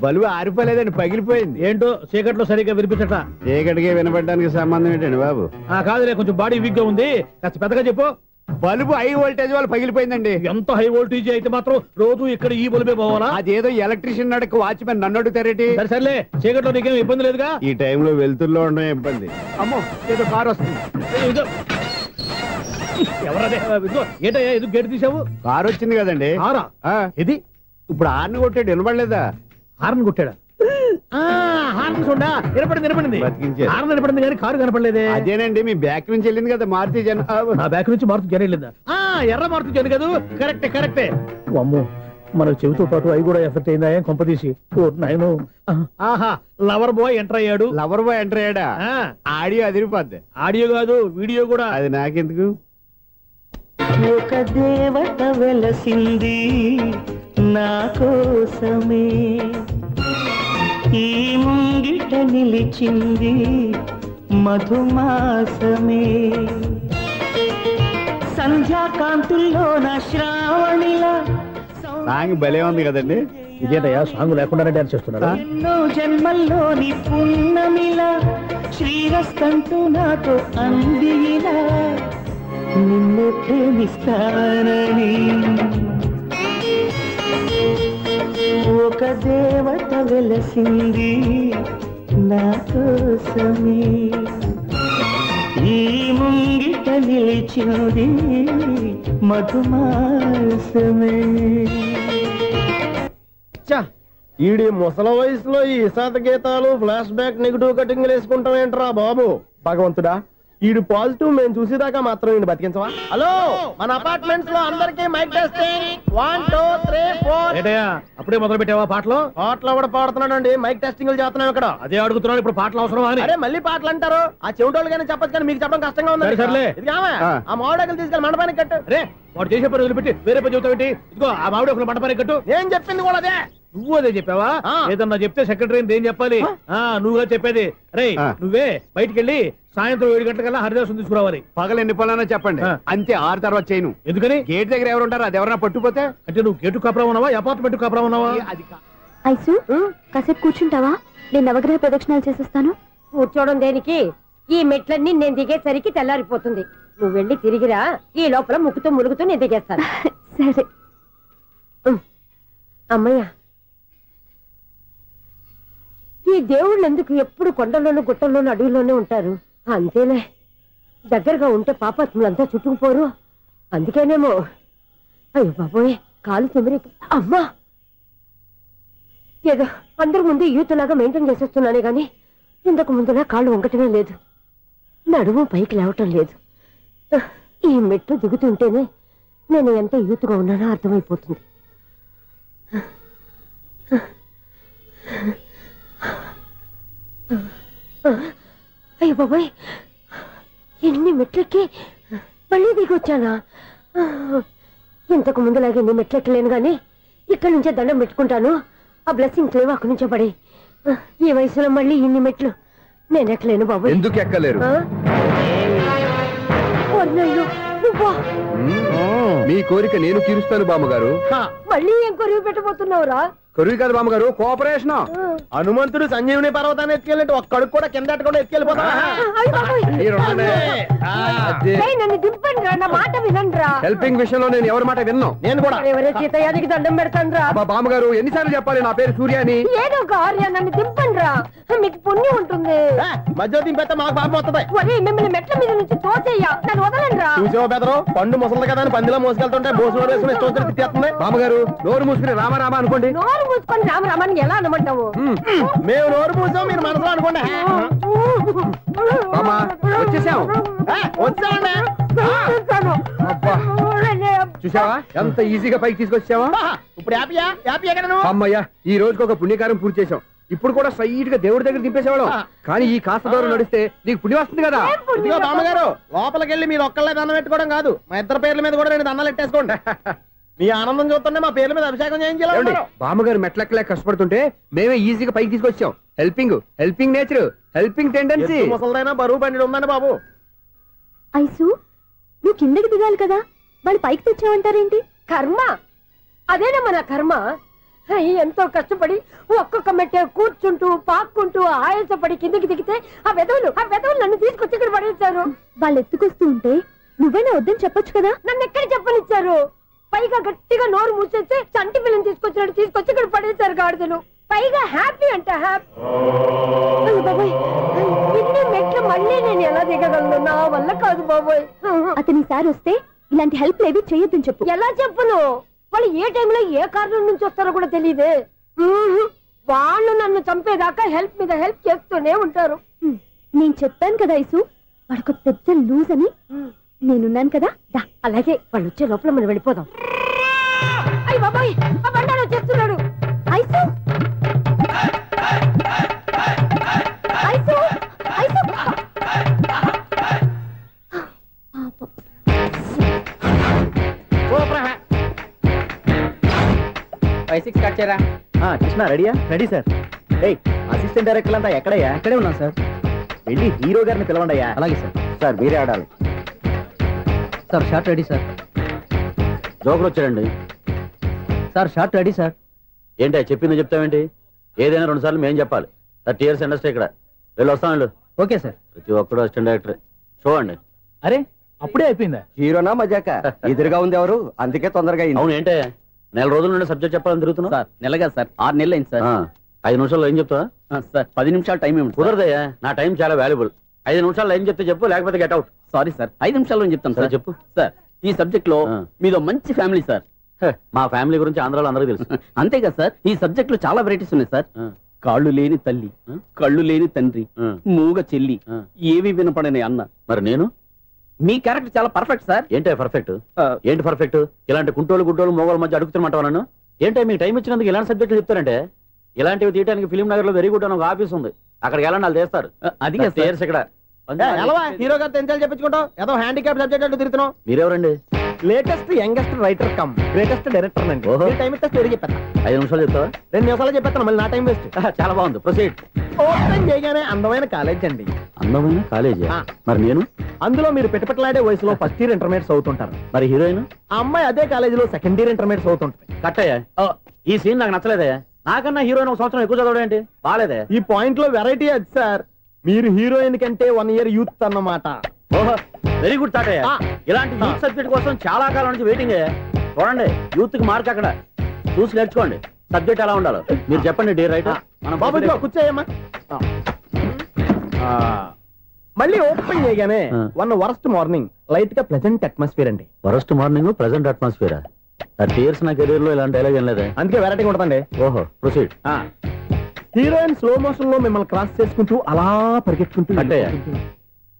బల్బు ఆరిపోలేదండి, పగిలిపోయింది. ఏంటో చీకట్లో సరిగ్గా వినిపించట. చీకటిగా వినపడడానికి సంబంధం ఏంటండి బాబు? కాదులే, కొంచెం బాడీ వీక్ గా ఉంది, కాస్త పెద్దగా చెప్పు. బల్బు హై వోల్టేజ్ వాళ్ళు పగిలిపోయిందండి. ఎంత హై వోల్టేజ్ అయితే మాత్రం రోజు ఇక్కడ ఈ బల్బే పోవాలా? అదేదో ఎలక్ట్రీషియన్ అడగ వాచ్మెన్ నన్ను అడుగుతారేటి? సర్లే, చీకట్లో నీకేం ఇబ్బంది లేదుగా? ఈ టైంలో వెళ్తుల్లో ఉండడం ఇబ్బంది. అమ్మో, ఏదో కారు వస్తుంది. ఎవరదే? ఏంటయ్యా ఎందుకు గేటు తీసావు? కారు వచ్చింది కదండి. కారా? ఇది ఇప్పుడు హార్న్ కొట్టాడు, వినపడలేదా? హార్న్ కొట్టాడా? హార్న్ చూడా వినపడింది. బతికించాడు. హార్న్ వినపడింది కానీ కారు కనపడలేదే. అదేనండి, మీ బ్యాక్ నుంచి వెళ్ళింది కదా మారుతి జన్. నా బ్యాక్ నుంచి మారుతి జన్ వెళ్ళిందా? ఎర్ర మారుతి జన్ కదా? కరెక్టే. అమ్మో, మన చెవితో పాటు అవి కూడా ఎఫెక్ట్ అయిందా కొంపదీసి? ఆహా, లవర్ బాయ్ ఎంటర్ అయ్యాడు. లవర్ బాయ్ ఎంటర్ అయ్యాడా? ఆడియో అదిరిపోద్ది. ఆడియో కాదు, వీడియో కూడా. అది నాకెందుకు? ఒక దేవత వెలసింది నా కోసమే, ఈ ముంగిట నిలిచింది మధుమాసమే, సంధ్యాకాంతుల్లో నా శ్రావణిలా. సాంగ్ భలే ఉంది కదండి. ఇదేటయ్యా సాంగ్ లేకుండానే డాన్స్ చేస్తున్నారా? ఎన్నో జన్మల్లోని పున్నమిలా శ్రీరస్తంటూ నాతో అందిలా, నిన్ను ప్రేమిస్తానని. ఒక దేవత వెలసింది నా కోసమే ఈ ముంగిట నిలిచింది మధుమాసమే. ఈడి ముసల వయసులో ఈ ఇసాత గీతాలు ఫ్లాష్ బ్యాక్ నెగిటివ్ కటింగ్ వేసుకుంటాం ఏంట్రా బాబు. భగవంతుడా, ఈడు పాజిటివ్ మేము చూసేదాకా మాత్రం ఈయన బతికించవా? హలో, మన అపార్ట్మెంట్స్ లో అందరికీ మైక్ టెస్టింగ్ 1 2 3 4. అప్పుడే మొదలు పెట్టావా పాటలు? పాటలు కూడా పాడుతున్నాడు అండి, మైక్ టెస్టింగ్ చేస్తున్నాం ఇక్కడ. అదే అడుగుతున్నాను, ఇప్పుడు పాటలు అవసరం అని. అరే మళ్ళీ పాటలు అంటారు, ఆ చెవిటోళ్ళు కానీ చెప్పచ్చు కానీ మీకు చెప్పడం కష్టంగా ఉంది. సర్లే, ఆ మామిడాకులు తీసుకెళ్ళి మండపానికి కట్టు. రే, వాడు చేసే పని వదిలిపెట్టి వేరే పని చెబుతావు ఏంటి? ఇదిగో ఆ మామిడాకులు మండపానికి కట్టు. నేను చెప్పింది కూడా అదే. నువ్వు అదే చెప్పావా? ఏదన్నా చెప్తే సెక్రటరీ ఏం చెప్పాలి? నువ్వుగా చెప్పేది. రే, నువ్వే బయటికి వెళ్ళి సాయంత్రం 7 గంటలకల్లా హరిదాసు తీసుకురావాలి. పగలు ఎన్ని పనులన్నా చెప్పండి, అంతే. 6 తర్వాత చేయను. ఎందుకని? గేట్ దగ్గర ఎవరు ఉంటారు, అది ఎవరైనా పట్టుపోతే. అంటే నువ్వు గేటు కాపురా ఉన్నావా, అపార్ట్మెంట్ కాపురా ఉన్నావా? ఐసు, కాసేపు కూర్చుంటావా? నేను నవగ్రహ ప్రదక్షిణాలు చేసేస్తాను. కూర్చోవడం దేనికి? ఈ మెట్లన్నీ నేను దిగేసరికి తెల్లారిపోతుంది. నువ్వు వెళ్ళి తిరిగిరా, ఈ లోపల ముక్కుతూ ములుగుతూ నేను దిగేస్తాను. సరే అమ్మయ్య, ఈ దేవుళ్ళు ఎందుకు ఎప్పుడు కొండల్లోనూ గుట్టల్లోనూ అడవిలోనే ఉంటారు? అంతేలే, దగ్గరగా ఉంటే పాపాత్ములంతా చుట్టుకుపోరు. అందుకేనేమో. అయ్యో బాబోయ్, కాలు చెమిరి. అమ్మా, ఏదో అందరి ముందు యూత్లాగా మెయింటైన్ చేసేస్తున్నానే గాని ఇంతకు ముందులా కాళ్ళు వంకటమే లేదు, నడుము పైకి లేవటం లేదు. ఈ మెట్లు దిగుతుంటేనే నేను ఎంత యూత్గా ఉన్నానో అర్థమైపోతుంది. అయ్యో బాబాయ్, ఎన్ని మెట్లెక్కి మళ్ళీ దిగొచ్చానా? ఇంతకు ముందులాగే ఎన్ని మెట్లెక్కలేను గాని ఇక్కడి నుంచే దండం పెట్టుకుంటాను. ఆ బ్లెస్సింగ్ లేవు అక్కడి నుంచే పడే. ఈ వయసులో మళ్ళీ ఇన్ని మెట్లు నేను ఎక్కలేను బాబు. ఎందుకు ఎక్కలేరు? మీ కోరిక నేను తీరుస్తాను బామ్మగారు. మళ్ళీ ఏం కొరివి పెట్టబోతున్నావురా? కొరివి కాదు బామ్మగారు, కోఆపరేషన్. హనుమంతుడు సంజీవుని పర్వతాన్ని ఎత్తుకెళ్ళినట్టు ఒక్కడికి కూడా కింద ఎట్టకుండా ఎత్తుకెళ్ళిపోతా. నన్ను దింపండి రా, నా మాట వినండి రా. హెల్పింగ్ విషయంలో నేను ఎవరి మాట విన్నాను. నేను కూడా ఎవరే సీతయ్యానికి దండం పెడతాను రా. బామ్మగారు ఎన్నిసార్లు చెప్పాలి నా పేరు సూర్యాని? ఏదో ఒక ఆర్య, నన్ను దింపండి రా, మీకు పుణ్యం ఉంటుంది. మధ్య దింపేస్తే మాకు పాపం వస్తుంది. ఒరే, మిమ్మల్ని మెట్ల మీద నుంచి తోచేయ్యా, నన్ను వదలండి రా. చూసావా బెదరు, పండు ముసలి కదా అని పందిలో మోసుకెళ్తుంటే భోజనం వేసుకుని ఇష్టం తిట్టేస్తుంది. బామ్మగారు నోరు మూసుకుని రామారామా అనుకోండి. నోరు మూసుకొని రామరామాన్ని ఎలా అనమంటావు? మేము నోరు మూసాం, మీరు మనసులో అనుకోండి. వచ్చేసాం. వచ్చామండి. చూసావా ఎంత ఈజీగా పైకి తీసుకొచ్చావా? ఇప్పుడు హ్యాపీయా? హ్యాపీయా కదా నువ్వు? అమ్మయ్యా, ఈ రోజుకి ఒక పుణ్యకారం పూర్తి చేసాం. ఇప్పుడు కూడా స్ట్రైట్ గా దేవుడి దగ్గర దింపేసేవాడు. కానీ ఈ కాస్త దూరం నడిస్తే నీకు పుణ్యం వస్తుంది కదా. ఇదిగో బామ్మగారు, లోపలికి వెళ్ళి మీరు ఒక్కళ్ళే దండం పెట్టుకోవడం కాదు, మా ఇద్దరు పేర్ల మీద కూడా నేను దండాలు పెట్టేసుకోండి. మీ ఆనందం చూస్తుంటే మా పేర్ల మీద అభిషేకం చేయించాలి. బామ్మగారు మెట్లెక్కలే కష్టపడుతుంటే మేమే ఈజీగా పైకి తీసుకొచ్చాం. Helping nature, helping tendency. ముసలిదైనా బరువు బండి ఉందండి బాబు. ఐసు, నువ్వు కిందకి దిగాలి కదా, వాళ్ళు పైకి తెచ్చావంటారేంటి? కర్మ, అదేనమ్మా నా కర్మ. ఎంతో కష్టపడి ఒక్కొక్క మెట్టే కూర్చుంటూ పాక్కుంటూ ఆయాసపడి కిందకి దిగితే ఆ వెధవులు నన్ను తీసుకొచ్చి ఇక్కడ పడేశారు. వాళ్ళు ఎత్తుకొస్తూ ఉంటే నువ్వైనా వద్దని చెప్పొచ్చు కదా. నన్ను ఎక్కడ చెప్పనిచ్చారు? పైగా గట్టిగా నోరు మూసేస్తే చంటి పిల్లని తీసుకొచ్చి ఇక్కడ పడేశారు గాడిదలు. పైగా హ్యాపీ అంట హ్యాపీ. బాబాయ్, ఇన్ని మెట్లు మళ్ళీ నేను ఎలా దిగగలను? నా వల్ల కాదు బాబోయ్. అతని సార్ వస్తే ఇలాంటి హెల్ప్ ఏవి చెయ్యొద్దని చెప్పు. ఎలా చెప్పును? వాళ్ళు ఏ టైంలో ఏ కారణం నుంచి వస్తారో కూడా తెలియదే. వాళ్ళు నన్ను చంపేదాకా హెల్ప్ మీద హెల్ప్ చేస్తూనే ఉంటారు. నేను చెప్పాను కదా ఐసు, వాడొక పెద్ద లూజ్ అని. నేనున్నాను కదా. అలాగే, వాళ్ళు వచ్చే లోపల మనం వెళ్ళిపోదాం. అయ్య బాబాయ్, ఆ బండారు వచ్చేస్తున్నాడు. Ice, ice, ice. 5-6 కట్ చేయరా. కృష్ణ రెడీయా? Ready sir. అసిస్టెంట్ డైరెక్టర్ అంతా ఎక్కడయ్యా? ఇక్కడే ఉన్నాం సార్. వెళ్ళి హీరో గారిని పిలవండి అయ్యా. అలాగే సార్. సార్ మీరే ఆడాలి sir. Short ready sir. Joker వచ్చాడండి సార్. Short ready sir. ఏంటి చెప్పింది చెప్తావేంటి? ఏదైనా 2 సార్లు మేము చెప్పాలి. 30 years ఇండస్ట్రీ ఇక్కడ. వెళ్ళి వస్తాం వెళ్ళు. Okay sir. ప్రతి ఒక్కడు అసిస్టెంట్ డైరెక్టర్. చూడండి. అరే, అప్పుడే అయిపోయిందా? హీరోనా మజాక? ఎదురుగా ఉంది ఎవరు, అందుకే తొందరగా. అవును, ఏంటే 4 రోజుల నుండి సబ్జెక్ట్ చెప్పాలని తిరుగుతున్నావు? సార్ నెల కాదు సార్, 6 నెలలు అయింది సార్. 5 నిమిషాల్లో ఏం చెప్తా? సార్ 10 నిమిషాలు టైం ఏమిటి? కుదరదయ్యా, నా టైం చాలా వాల్యుబుల్. 5 నిమిషాల్లో ఏం చెప్తే చెప్పు, లేకపోతే గెట్ అవుట్. సారీ సార్, 5 నిమిషాల్లో చెప్తాను సార్. చెప్పు సార్, ఈ సబ్జెక్ట్ లో మీదో మంచి ఫ్యామిలీ సార్. మా ఫ్యామిలీ గురించి ఆంధ్రాలో అందరికీ తెలుసు. అంతే కదా సార్, ఈ సబ్జెక్ట్ లో చాలా వెరైటీస్ ఉన్నాయి సార్. కాళ్ళు లేని తల్లి, కళ్ళు లేని తండ్రి, మూగ చెల్లి, ఏవి వినపడని అన్న. మరి నేను? మీ క్యారెక్టర్ చాలా పర్ఫెక్ట్ సార్. ఏంటే పర్ఫెక్ట్? ఏంటి పర్ఫెక్ట్? ఇలాంటి కుంటోలు గుడ్డోలు మోగోళ్ళ మధ్య అడుగుతున్నమాట నన్ను. ఏంటంటే మీకు టైం ఇచ్చినందుకు ఇలాంటి సబ్జెక్టులు చెప్తారంటే, ఇలాంటివి తీయడానికి ఫిలిం నగర్ లో వెరీ గుడ్ అని ఒక ఆఫీస్ ఉంది, అక్కడికి వెళ్ళండి, వాళ్ళు చేస్తారు. అది ఇక్కడ హీరో గారు తెంచాలి చెప్పించుకుంటాం, ఏదో హ్యాండిక్యాప్ సబ్జెక్ట్ అంటూ తిరుగుతున్నాం. మీరెవరండి? Latest youngest writer cum greatest director అండి. ఓహో. టైం ఇస్తే స్టోరీ చెప్పేస్తా. 5 నిమిషాలు చెప్తావా? 2 నిమిషాలు చెప్పేస్తాను, మళ్ళీ నా టైం వేస్ట్. చాలా బాగుంది, ప్రొసీడ్. ఓపెన్ చేయగానే అందమైన కాలేజ్ అండి. అందమైన కాలేజీ? మరి నేను? అందులో మీరు పిటపట్లాడే వయసులో ఫస్ట్ ఇయర్ ఇంటర్మీడియట్స్ అవుతుంటారు. మరి హీరోయిన్? ఆ అమ్మాయి అదే కాలేజీలో సెకండ్ ఇయర్ ఇంటర్మీడియట్స్ అవుతుంటారు. కట్టయ్యా, ఈ సీన్ నాకు నచ్చలేదే. నాకన్నా హీరోయిన్ ఒక సంవత్సరం ఎక్కువ చదవడం ఏంటి? బాలేదే. ఈ పాయింట్ లో వెరైటీ అది సార్, మీరు హీరోయిన్ కంటే 1 ఇయర్ యూత్ అన్నమాట. ఓహో, వెరీ గుడ్ థాట్. ఇలాంటి యూత్ సబ్జెక్ట్ కోసం చాలా కాలం నుంచి వెయిటింగ్. చూడండి, యూత్ కి మార్క్ అక్కడ చూసి నేర్చుకోండి. సబ్జెక్ట్ ఎలా ఉండాలో మీరు చెప్పండి డియర్ రైటర్. మన బాబు కూర్చోయమ్మా. మళ్ళీ ఓపెన్ చేయగానే 1 వరస్ట్ మార్నింగ్, లైట్ గా ప్లెజెంట్ అట్మాస్ఫియర్ అండి. Worst morning, present atmosphere. 30 years నా కెరీర్ లో ఇలాంటి డైలాగ్ ఏం లేదే. అందుకే వెరైటీ ఉంటుందండి. ఓహో, ప్రొసీడ్. హీరోయిన్ స్లో మోషన్ లో మిమ్మల్ని క్రాస్ చేసుకుంటూ అలా పరిగెట్టుకుంటూ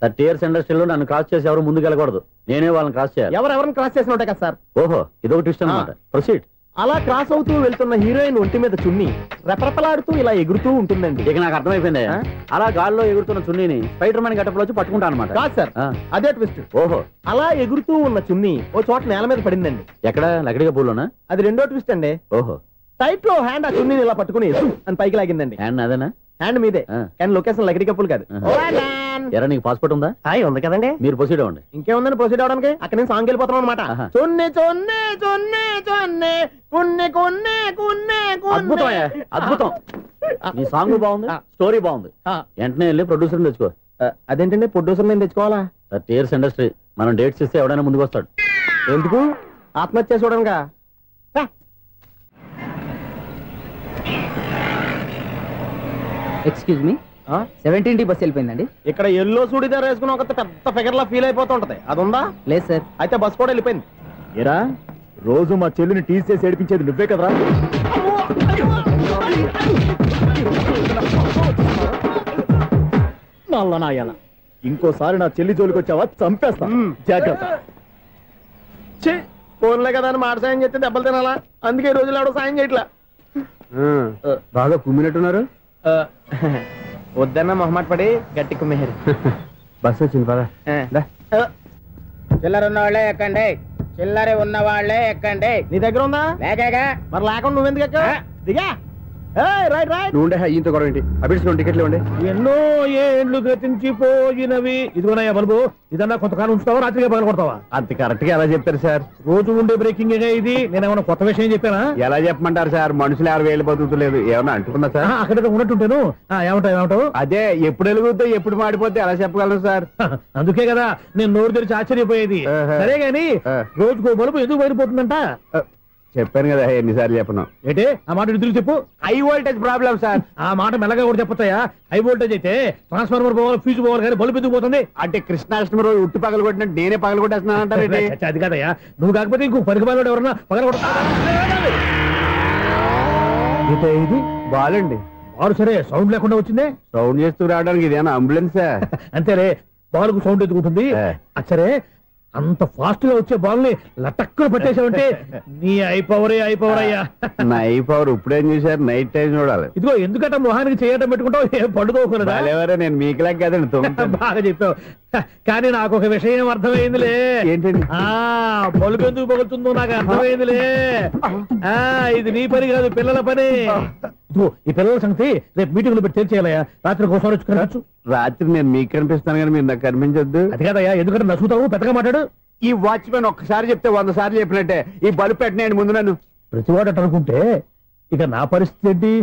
30 years ఇండస్ట్రీలో నన్ను క్రాస్ చేసి ఎవరు ముందుకు వెళ్ళకూడదు, నేనే వాళ్ళని క్రాస్ చేయాలి. ఎవరెవరిని క్రాస్ చేసిన ఉంటాయి కదా సార్. ఓహో, ఇదొక ట్విస్ట్ అన్నమాట. ప్రొసీడ్. అలా క్రాస్ అవుతూ వెళ్తున్న హీరోయిన్ ఒంటి మీద చున్ని రెపరెపలాడుతూ ఇలా ఎగురుతూ ఉంటుందండి. ఇక నాకు అర్థమైపోయింది. అలా గాల్లో ఎగురుతున్న చున్నీని స్పైడర్ మ్యాన్ గెటప్ లో వచ్చి పట్టుకుంటా అనమాట. కాదు సార్, అదే ట్విస్ట్. ఓహో, అలా ఎగురుతూ ఉన్న చున్ని ఓ చోట నేల మీద పడిందండి. ఎక్కడ? లకడిగా పూల్లోనా? అది రెండో ట్విస్ట్ అండి. ఓహో, టైట్ లో హ్యాండ్ ఆ చున్నీని ఇలా పట్టుకుని అని పైకి లాగిందండి. హ్యాండ్ అదేనా? హ్యాండ్ మీదే, కానీ లొకేషన్ లకడి కప్పులు కాదు. ఎరా, నీకు పాస్పోర్ట్ ఉందా? ఉంది కదండి. మీరు ప్రొసీడ్ అవ్వండి. ఇంకేముందని ప్రొసీడ్ అవడానికి? అక్కడ నేను సాంగ్ వెళ్ళిపోతాం అనమాట. చొన్నే చొన్నే చొన్నే చొన్నే కున్నే కున్నే కున్నే. అద్భుతం, అద్భుతం. నీ సాంగ్ బాగుంది, స్టోరీ బాగుంది. వెంటనే వెళ్ళి ప్రొడ్యూసర్ తెచ్చుకో. అదేంటండి ప్రొడ్యూసర్ నేను తెచ్చుకోవాలా? 30 years ఇండస్ట్రీ, మనం డేట్స్ ఇస్తే ఎవడైనా ముందుకు వస్తాడు. ఎందుకు? ఆత్మహత్య చూడనుగా. Excuse me, 17D bus వెళ్ళిపోయిందండి. ఇక్కడ ఎల్లో చూడిదార్ వేసుకుని ఒక పెద్ద ఫిగర్ లా ఫీల్ అయిపోతూ ఉంటది, అది ఉందా? లేదు సార్. అయితే బస్ కూడా వెళ్ళిపోయింది. ఏరా, రోజు మా చెల్లిని టీస్ చేసి ఏడిపించేది నువ్వే కదరా? నల్ల నాయాల, ఇంకోసారి నా చెల్లి జోలికి వచ్చావా చంపేస్తా, జాగ్రత్త. ఫోన్లే కదా అని మాట సాయం చేస్తే దెబ్బలు తినాలా? అందుకే ఈ రోజులు ఎవడో సాయం చేయట్లా. బాగా కుమ్మినట్టున్నారు. వద్దన్న మొహమాట పడి గట్టి కుమ్మేహారు. బస్సు వచ్చింది పదా. చిల్లర ఉన్న వాళ్ళే ఎక్కండి, చిల్లర ఉన్న వాళ్ళే ఎక్కండి. నీ దగ్గర ఉందా? లేకేగా. మరి లేకుండా నువ్వెందుకు ఎక్క? దిగా. Right right. నువ్వు ఈయంతో గొడవ ఏంటి? అభిడ్స్ టికెట్లు ఇవ్వండి. ఎన్నో ఏండ్లు గతించిపోయినవి. ఇదిగోనయ్యా బల్బు, ఇదన్నా కొంతకాలం ఉంచుతావా, రాత్రిగా పగల కొడతావా? అంత కరెక్ట్ గా ఎలా చెప్తారు సార్? రోజు ఉండే బ్రేకింగ్ ఇది. నేనేమన్నా కొత్త విషయం చెప్పానా? ఎలా చెప్పమంటారు సార్? మనుషులు 60,000 బతుకుతలేదు, ఏమన్నా అంటున్నా సార్? అక్కడ ఉన్నట్టుంటాను. ఏమంటావు? అదే ఎప్పుడు వెలుగుద్దో ఎప్పుడు మాడిపోతే ఎలా చెప్పగలను సార్? అందుకే కదా నేను నోరు తెరిచి ఆశ్చర్యపోయేది. సరే గాని రోజుకో బలుపు ఎందుకు బయటపోతుందంట? చెప్పాను కదా ఎన్నిసార్లు చెప్పను. ఏంటే ఆ మాట తిరిగి చెప్పు. High voltage problem sir. ఆ మాట మెల్లగా కూడా చెప్పొచ్చాయా? హై వోల్టేజ్ అయితే ట్రాన్స్ఫార్మర్ పోవాలి, ఫ్యూజ్ పోవాలి, కానీ బల్బు ఎందుకు పోతుంది? అంటే కృష్ణాష్టమి రోజు ఉట్టి పగలు కొట్టినట్టు నేనే పగలు కొట్టేస్తున్నానంటారు. అది కాదయ్యా, నువ్వు కాకపోతే ఇంకో పరిగణలో ఎవరన్నా పగల కొడతా. ఇది బాలండి. బాలు సరే, సౌండ్ లేకుండా వచ్చిందే. సౌండ్ చేస్తూ రావడానికి ఇదేనా అంబులెన్సా? అంతేలే, బాలుకు సౌండ్ ఎందుకుంటుంది. సరే, అంత ఫాస్ట్ గా వచ్చే బాల్ ని లటక్కులు పట్టేసావంటే నీ ఐపవర్ అయ్యా. నా ఐపవర్ ఇప్పుడేం చూసారు? నైట్ టైం చూడాలి. ఇదిగో ఎందుకంటే మొహానికి చేయటం పెట్టుకుంటావు, ఏం పండుకోకూడదా? నేను మీకులా కదండి. బాగా చెప్పావు. కానీ నాకు ఒక విషయం అర్థమైందిలే. ఏంటండి? బలుపు ఎందుకు పగులుతుందో నాకు అర్థమైందిలే. ఇది నీ పని కాదు, పిల్లల పని. ఈ పిల్లల సంగతి రేపు మీటింగ్ లో పెట్టి తెలిసేయాలయ్యా. రాత్రి కోసం వచ్చుకోవచ్చు. రాత్రి నేను మీకు కనిపిస్తాను కానీ మీరు నాకు కనిపించొద్దు. అది కాదయ్యా, ఎందుకంటే నసుగుతావు, పెద్దగా మాట్లాడు. ఈ వాచ్మెన్ ఒక్కసారి చెప్తే 100 సార్లు చెప్పినట్టే. ఈ బల్బు పెట్టినాయండి ముందు నన్ను. ప్రతివాడట అనుకుంటే ఇక నా పరిస్థితి ఏంటి?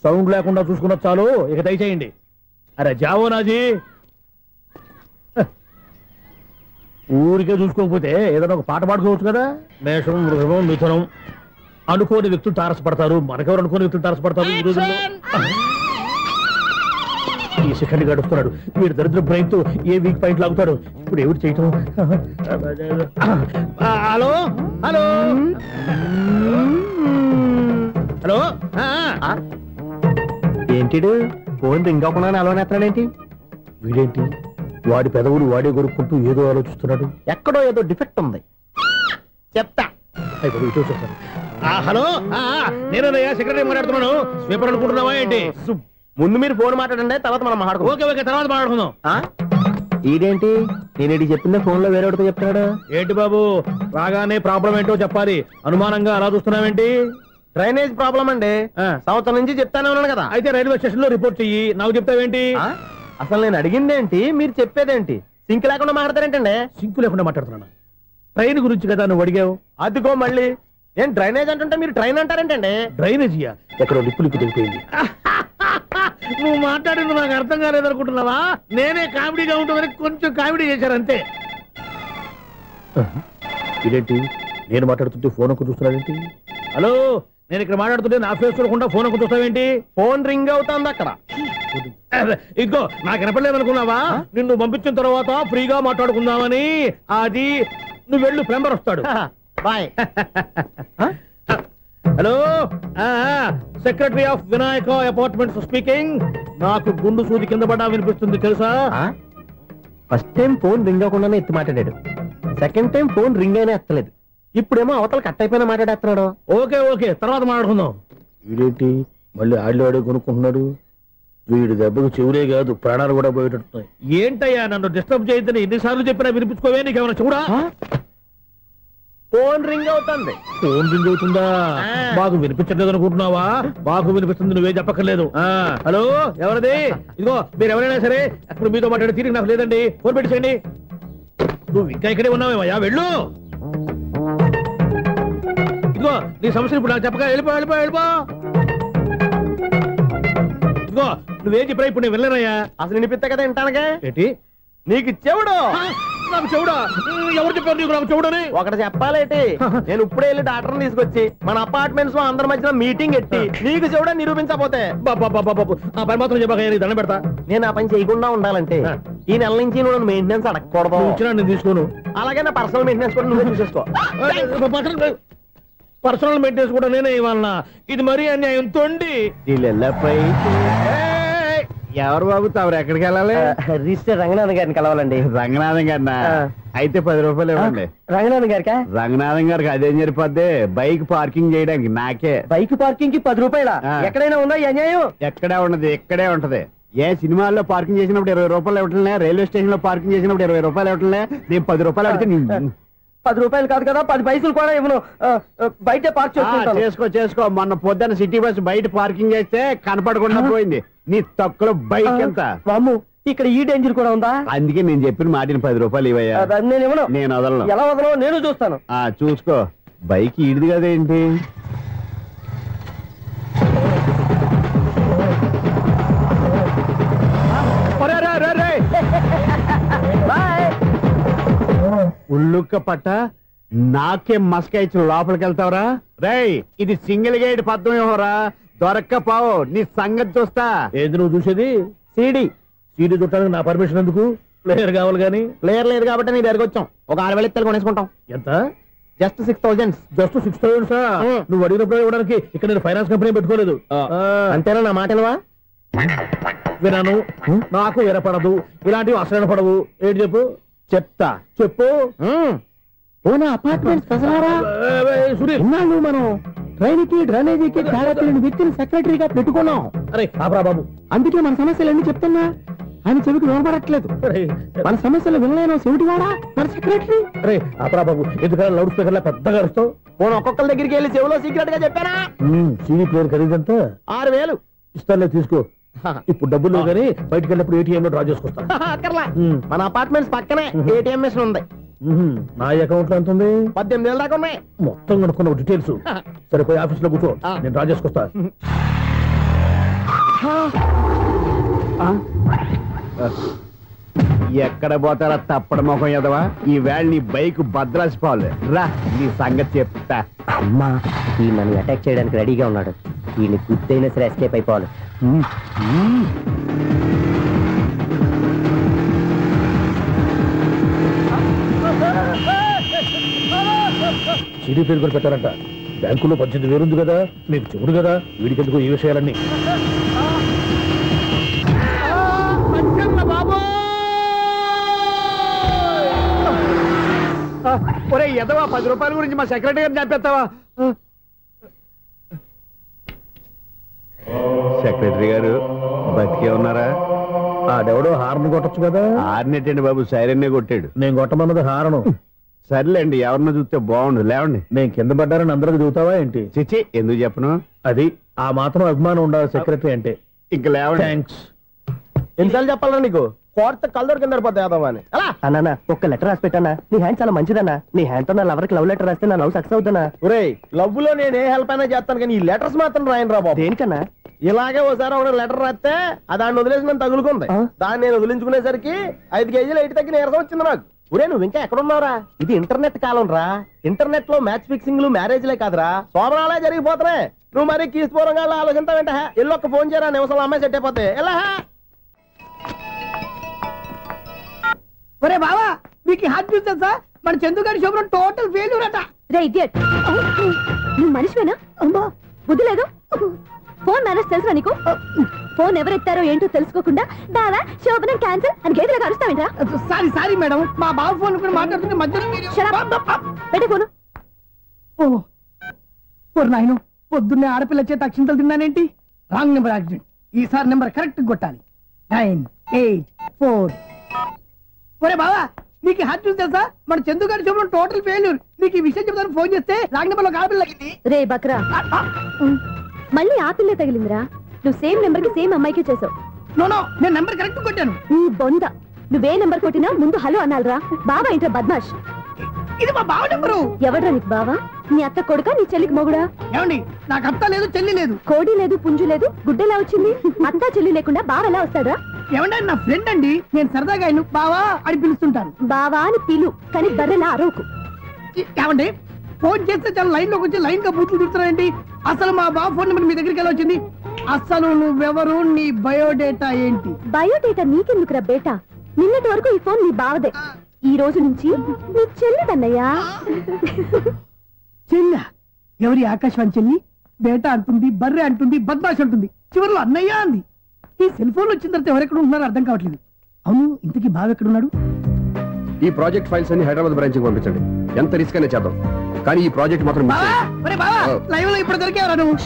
సౌండ్ లేకుండా చూసుకున్న చాలు, ఇక దయచేయండి. అరే జావో నాజీ, ఊరికే చూసుకోకపోతే ఏదైనా ఒక పాట పాడుకోవచ్చు కదా. మేషం, వృషభం, మిథునం అనుకోని వ్యక్తులు తారసపడతారు. మనకెవరు అనుకోని వ్యక్తులు తారసపడతారు ఈ రోజుల్లో? ఈ సెకండ్ గడుపుతున్నాడు వీడు దరిద్ర బ్రెయిన్ తో ఏ వీక్ పాయింట్ లాగుతాడు. ఇప్పుడు ఎవరు చేయటం? Hello hello hello. ఏంటిడు ఫోన్ రింగ్ అవ్వకుండా అలవనేస్తాడేంటి? వీడేంటి వాడి పెదవులు వాడే కొరుక్కుంటూ ఏదో ఆలోచిస్తున్నాడు. ఎక్కడో ఏదో డిఫెక్ట్ ఉంది, చెప్తా. హలో, నేనయ్యా సెక్రటరీ మాట్లాడుతున్నాను. స్వీపర్ అనుకుంటున్నావా ఏంటి? ముందు మీరు ఫోన్ మాట్లాడండి, తర్వాత మనం మాట్లాడుకో. ఓకే ఓకే, తర్వాత మాట్లాడుకుందాం. ఇదేంటి నేను చెప్పిందే ఫోన్ లో వేరే చెప్తాడు ఏంటి బాబు? రాగానే ప్రాబ్లం ఏంటో చెప్పాలి. అనుమానంగా అలా చూస్తున్నావేంటి? డ్రైనేజ్ ప్రాబ్లం అండి. సంవత్సరం నుంచి చెప్తానే ఉన్నాను కదా. అయితే రైల్వే స్టేషన్ లో రిపోర్ట్ చెయ్యి, నాకు చెప్తావేంటి? అసలు నేను అడిగిందేంటి, మీరు చెప్పేదేంటి? సింక్ లేకుండా మాట్లాడతారేంటండి? సింక్ లేకుండా మాట్లాడుతున్నా. ట్రైన్ గురించి కదా నువ్వు అడిగావు. అదిగో మళ్ళీ నేను డ్రైనేజ్ అంటుంటే మీరు ట్రైన్ అంటారేంటండి? డ్రైనేజీయా? ఎక్కడో లిప్పు దిగిపోయింది. నువ్వు మాట్లాడింది నాకు అర్థం కాలేదనుకుంటున్నావా? నేనే కామెడీగా ఉంటుందని కొంచెం కామెడీ చేశారంతే. ఇదేంటి నేను మాట్లాడుతుంటే ఫోన్ ఒక్క చూస్తున్నావేంటి? హలో, నేను ఇక్కడ మాట్లాడుతుంటే నా ఫేస్ చూడకుండా ఫోన్ ఒక్క చూస్తావేంటి? ఫోన్ రింగ్ అవుతుంది అక్కడ. ఇంకో నాకు వినపడలేదనుకున్నావా? నిన్ను పంపించిన తర్వాత ఫ్రీగా మాట్లాడుకుందామని. అది నువ్వు వెళ్ళు, ప్లంబర్ వస్తాడు. Bye. Hello, secretary of Vinayaka apartments speaking. నాకు గుండు సూది కింద పడ్డా వినిపిస్తుంది తెలుసా? ఫస్ట్ టైం ఫోన్ రింగ్ అవ్వకుండానే ఎత్తి మాట్లాడాడు, సెకండ్ టైం ఫోన్ రింగ్ అయినా ఎత్తలేదు, ఇప్పుడేమో అవతల కట్ అయిపోయినా మాట్లాడేస్తున్నాడు. ఓకే ఓకే, తర్వాత మాట్లాడుకుందాం. వీడేంటి మళ్ళీ ఆడిలో కొనుక్కుంటున్నాడు? వీడి దెబ్బకు చెవులే కాదు ప్రాణాలు కూడా పోయేటట్టున్నాయి. ఏంటయ్యా నన్ను డిస్టర్బ్ చేయొద్దని ఎన్నిసార్లు చెప్పినా వినిపించుకోవే? నీకేమైనా చూడా? ఫోన్ రింగ్ అవుతుంది. ఫోన్ రింగ్ అవుతుందా? బాగు వినిపించట్లేదు అనుకుంటున్నావా? బాగు వినిపిస్తుంది, నువ్వే చెప్పక్కర్లేదు. హలో, ఎవరిది? ఇదిగో మీరు ఎవరైనా సరే ఇప్పుడు మీతో మాట్లాడే తీరిక నాకు లేదండి. ఫోన్ పెట్టేసేయండి. నువ్వు ఇంకా ఇక్కడే ఉన్నావేమయ్యా, వెళ్ళు. ఇదిగో నీ సమస్యలు ఇప్పుడు నాకు చెప్పగా వెళ్ళిపో వెళ్ళిపో వెళ్ళిపో. ఇదిగో నువ్వేం చెప్పరా ఇప్పుడు నేను వెళ్ళానయ్యా. అసలు వినిపిస్తా కదా వింటానగా. ఏంటి నీకు చెవుడు? నాకు చెవుడా? ఎవరు చెప్పారు నీకు నాకు చెవుడని? ఒకటి చెప్పాలేటి, నేను ఇప్పుడే వెళ్ళి డాక్టర్ని తీసుకొచ్చి మన అపార్ట్మెంట్స్ లో అందరి మధ్యన మీటింగ్ ఎట్టి నీకు చెవుడా నిరూపించకపోతే ఆ పని మాత్రం చెప్పక దండం పెడతా. నేను ఆ పని చేయకుండా ఉండాలంటే ఈ నెల నుంచి నువ్వు మెయింటెనెన్స్ అడగకూడదు. నేను తీసుకోను. అలాగే నా పర్సనల్ మెయింటెనెన్స్ కూడా నువ్వే చూసేసుకో. పర్సనల్ మెయింటెనెన్స్ కూడా నేనే ఇవ్వాలన్నా? ఇది మరీ అన్యాయం తోండి. ఎవరు బాబు తమరు ఎక్కడికి వెళ్ళాలి? రిజిస్టర్ రంగనాథ్ గారిని కలవాలండి. రంగనాథం గారినా? అయితే 10 రూపాయలు ఇవ్వండి. రంగనాథ్ గారికా? రంగనాథం గారికి అదేం సరిపోద్ది, బైక్ పార్కింగ్ చేయడానికి. నాకే బైక్ పార్కింగ్ కి 10 రూపాయల? ఎక్కడైనా ఉందా ఈ అన్యాయం? ఎక్కడే ఉండదు, ఇక్కడే ఉంటది. ఏ సినిమాల్లో పార్కింగ్ చేసినప్పుడు 20 రూపాయలు ఇవ్వట్లే, రైల్వే స్టేషన్ లో పార్కింగ్ చేసినప్పుడు 20 రూపాయలు ఇవ్వట్లే. నేను 10 రూపాయలు అడిగితే 10 రూపాయలు కాదు కదా, 10 పైసలు కూడా ఇవ్వను. బయట పార్క్ చేసుకో. మొన్న పొద్దున్న సిటీ బస్ బయట పార్కింగ్ చేస్తే కనపడకుండా పోయింది. నీ తక్కువ బైక్ ఎంత? మాము ఇక్కడ ఈ డేంజర్ కూడా ఉందా? అందుకే నేను చెప్పిన మాటిని 10 రూపాయలు ఇవ్వయ్యా. నేను ఇవ్వను. నేను వదలను. ఎలా వదలను నేను చూస్తాను. చూసుకో. బైక్ ఈడిది కదేంటి? ఉల్లుక్క పట్ట నాకే మస్క ఇచ్చి లోపలికి వెళ్తావరా? రేయ్, ఇది సింగిల్ గేట్ పద్మం ఇవ్వరా? దొరక్కపోవు, నీ సంగతి చూస్తా. ఏది నువ్వు చూసేది? సీడీ చుట్టానికి నా పర్మిషన్ ఎందుకు? ప్లేయర్ కావాలి గానీ. ప్లేయర్ లేదు కాబట్టి నీ దగ్గరకు వచ్చాం. ఒక 6,000 ఇత్తలు కొనేసుకుంటాం. ఎంత? జస్ట్ 6,000. జస్ట్ 6,000? నువ్వు అడిగినప్పుడు ఇవ్వడానికి ఇక్కడ నేను ఫైనాన్స్ కంపెనీ పెట్టుకోలేదు. అంతేనా? నా మాటలువా? వినాను, నాకు వినపడదు. ఇలాంటివి అసలు వినపడవు. ఏంటి చెప్పు? చెప్తా. చెప్పు. అపార్ట్మెంట్ మనం ట్రైన్కి డ్రైనేజీకి తేడాలని వ్యక్తిని సెక్రటరీగా పెట్టుకున్నాం. అరే ఆపరా బాబు, అందుకే మన సమస్యలన్నీ చెప్తున్నా. ఆయన చెవికి వినపడట్లేదు. మన సమస్యలు వినలేను చెవిటివాడా మన సెక్రటరీ. అరే ఆపరా బాబు, ఎందుకన్నా లౌడ్ స్పీకర్ లా పెద్దగా అరుస్తావు? ఒక్కొక్కరి దగ్గరికి వెళ్ళి చెవిలో సీక్రెట్ గా చెప్పానా? CD player ఖరీదంతా 6,000. ఇస్తానులే, తీసుకో. ఇప్పుడు డబ్బులు లేవు కానీ బయటకు వెళ్ళినప్పుడు ఏటీఎం లో డ్రా చేసుకొస్తా. మన అపార్ట్మెంట్స్ పక్కనే ఏటీఎం మిషన్ ఉంది. నా అకౌంట్ లో ఎంత ఉంది? 18,000 దాకా ఉన్నాయి. మొత్తం కనుక్కున్న డీటెయిల్స్. సరిపోయి ఆఫీస్ లో కూర్చో, నేను డ్రా చేసుకొస్తా. ఎక్కడ పోతారా తప్పడ మొఖం ఎదవా? ఈ వేళ నీ బైక్ భద్రాసి పాలు రా, నీ సంగతి చెప్తా. అమ్మా ఈ నన్ను అటాక్ చేయడానికి రెడీగా ఉన్నాడు. ఈయన గుద్దైనా సరే ఎస్కేప్ అయిపోవాలి. సిడీ పేరు కూడా పెట్టారంట. బ్యాంకులో 18,000 ఉంది కదా, మీకు చెవుడు కదా, వీడికెందుకు ఈ విషయాలన్నీ? ఒరే ఎదవా, 10 రూపాయల గురించి మా సెక్రటరీ గారిని చంపేస్తావా? సెక్రటరీ గారు బతికే ఉన్నారా? ఆడెవడో హార్న్ కొట్టచ్చు కదా. హార్నెట్టండి బాబు, సైరన్నే కొట్టాడు. నేను కొట్టమన్నది హారను. సర్లేండి, ఎవరన్నా చూస్తే బాగుండు. లేవండి. నేను కింద పడ్డారని అందరికి చూతావా ఏంటి? చిచ్చి, ఎందుకు చెప్పను? అది ఆ మాత్రం అభిమానం ఉండాలి సెక్రటరీ అంటే. ఇంకా లేవండి. థ్యాంక్స్. ఎన్నిసార్లు చెప్పాలా నీకు? కోర్త కళ్ళోడు కింద పోతాయి అన్నా. ఒక్క లెటర్ రాసి పెట్టానా? నీ హ్యాండ్ చాలా మంచిదన్నా. నీ హ్యాండ్ తో నా లవర్కి లవ్ లెటర్ రాస్తే నా లవ్ సక్సెస్ అవుతానా? ఒరే, లవ్ లో నేను ఏ హెల్ప్ అయినా చేస్తాను, కానీ ఈ లెటర్స్ మాత్రం రాయను రా బాబు. దేనికన్నా? ఇలాగే ఓసారి ఒక లెటర్ రాస్తే దాన్ని వదిలేసి నన్ను తగులుకుంది. దాన్ని నేను వదిలించుకునేసరికి 5 కేజీలు 8 తగ్గి నీరసం వచ్చింది నాకు. ఒరే, నువ్వు ఇంకా ఎక్కడున్నావురా? ఇది ఇంటర్నెట్ కాలం రా. ఇంటర్నెట్ లో మ్యాచ్ ఫిక్సింగ్లు మ్యారేజ్లే కాదురా, శోభనాలే జరిగిపోతున్నాయి. నువ్వు మరి కీస్పూరంగా ఆలోచించావంట. ఎల్లొక్క ఫోన్ చేయరా, నిమిషంలో అమ్మాయి సెట్ అయిపోతే. ఎలా? ఒరే బావా, మీకు హార్ట్ చూస్తా, మన చందుగారి శోభనం టోటల్ ఫెయిల్యూర్ అట. రే ఇడియట్, నువ్వు మనిషివేనా? అమ్మా బుద్ధి లేదు. ఫోన్ మేనేజ్ తెలుసా నీకు? ఫోన్ ఎవరెత్తారో ఏంటో తెలుసుకోకుండా దావా శోభనం క్యాన్సిల్ అని గేదెలకు అరుస్తావేంట్రా? సారీ మేడం, మా బావ ఫోన్ కూడా మాట్లాడుతుంటే మధ్యలో పెట్టే ఫోను. ఓ నాయను, పొద్దున్నే ఆడపిల్ల చేత అక్షింతలు తిన్నానేంటి? Wrong number accident. ఈసారి నెంబర్ కరెక్ట్ కొట్టాలి. 9, 8, 4. ఒరే బావా, నీకు హార్ట్ చూసి తెలుసా? మన చందుగారి శోభనం టోటల్ ఫెయిల్యూర్. నీకు ఈ విషయం చెప్తాను ఫోన్ చేస్తే రాంగ్ నెంబర్ లో ఆడపిల్ల తగ్గింది. రే బక్రా, మళ్ళీ ఆ పిల్లే తగిలిందిరా. నువ్వు సేమ్ నెంబర్ కి సేమ్ అమ్మాయికే చేసావు. నో, నేను నెంబర్ కరెక్ట్ కొట్టాను. నీ బొంద, నువ్వే నెంబర్ కొట్టినా ముందు హలో అనాలిరా. బావా ఏంట్రా బద్మాష్? ఇది మా బావ నెంబరు. ఎవడ్రా నీకు బావా? నీ అత్త కొడుక, నీ చెల్లికి మొగుడా? ఏమండి, నాకు అత్త లేదు, చెల్లి లేదు. కోడి లేదు, పుంజు లేదు, గుడ్డెలా వచ్చింది? అత్త చెల్లి లేకుండా బావ ఎలా వస్తాడా? ఏమంటే నా ఫ్రెండ్ అండి, నేను సరదాగా ఆయన బావా అని పిలుస్తుంటాను. బావా అని పిలు, కానీ బర్రెలా అరవకు. ఏమండి, ఫోన్ చేస్తే చాలా లైన్ లోకి వచ్చి లైన్ గా బూతులు తిడుతున్నాయండి. అసలు మా బావ ఫోన్ నెంబర్ మీ దగ్గరికి ఎలా వచ్చింది? అసలు నువ్వెవరు, నీ బయోడేటా ఏంటి? బయోడేటా నీకెందుకురా బేటా? నిన్నటి వరకు ఈ ఫోన్ నీ బావదే, ఈ రోజు నుంచి నీ చెల్లిదన్నయ్యా. చెల్ల? ఎవరి ఆకాశవాణి చెల్లి? బేటా అంటుంది, బర్రె అంటుంది, బద్మాష్ అంటుంది, చివరిలో అన్నయ్య అంది. ఈ సెల్ ఫోన్ వచ్చిన తర్వాత ఎవరెక్కడ ఉంటున్నారో అర్థం కావట్లేదు. అవును, ఇంతకీ బావ ఎక్కడున్నాడు? ఈ ప్రాజెక్ట్ ఫైల్స్ అన్ని హైదరాబాద్ బ్రాంచ్ కి పంపించండి. ఎంత రిస్క్ అయినా చేద్దాం, కానీ ఈ ప్రాజెక్ట్ మాత్రం మిస్ అయ్యింది. లైవ్ లో ఇప్పుడు దొరికేవరా నువ్వు?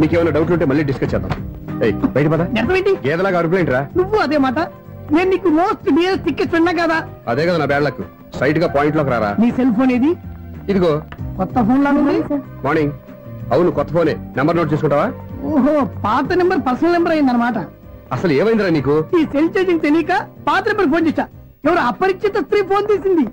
మీకేమైనా డౌట్ ఉంటే మళ్ళీ డిస్కస్ చేద్దాం. బయట పద. గేదలాగా అరుపులేంట్రా? నువ్వు అదే మాట. నేను నీకు మోస్ట్ డియరెస్ట్ టికెట్స్ ఉన్నా కదా. అదే కదా నా బ్యాడ్ లక్. స్ట్రైట్ గా పాయింట్ లోకి రారా. నీ సెల్ ఫోన్ ఏది? ఇదిగో. కొత్త ఫోన్ లాగా ఉంది. మార్నింగ్. అవును, కొత్త ఫోనే. నెంబర్ నోట్ చేసుకుంటావా? ఓహో, పాత నెంబర్ పర్సనల్ నెంబర్ అయిందన్నమాట. అసలు ఏమైందిరా నీకు? ఈ సెల్ చేసింగ్ తెలియక పాత నెంబర్ ఫోన్ చేశా. ఎవరు అపరిచిత స్త్రీ ఫోన్ తీసింది.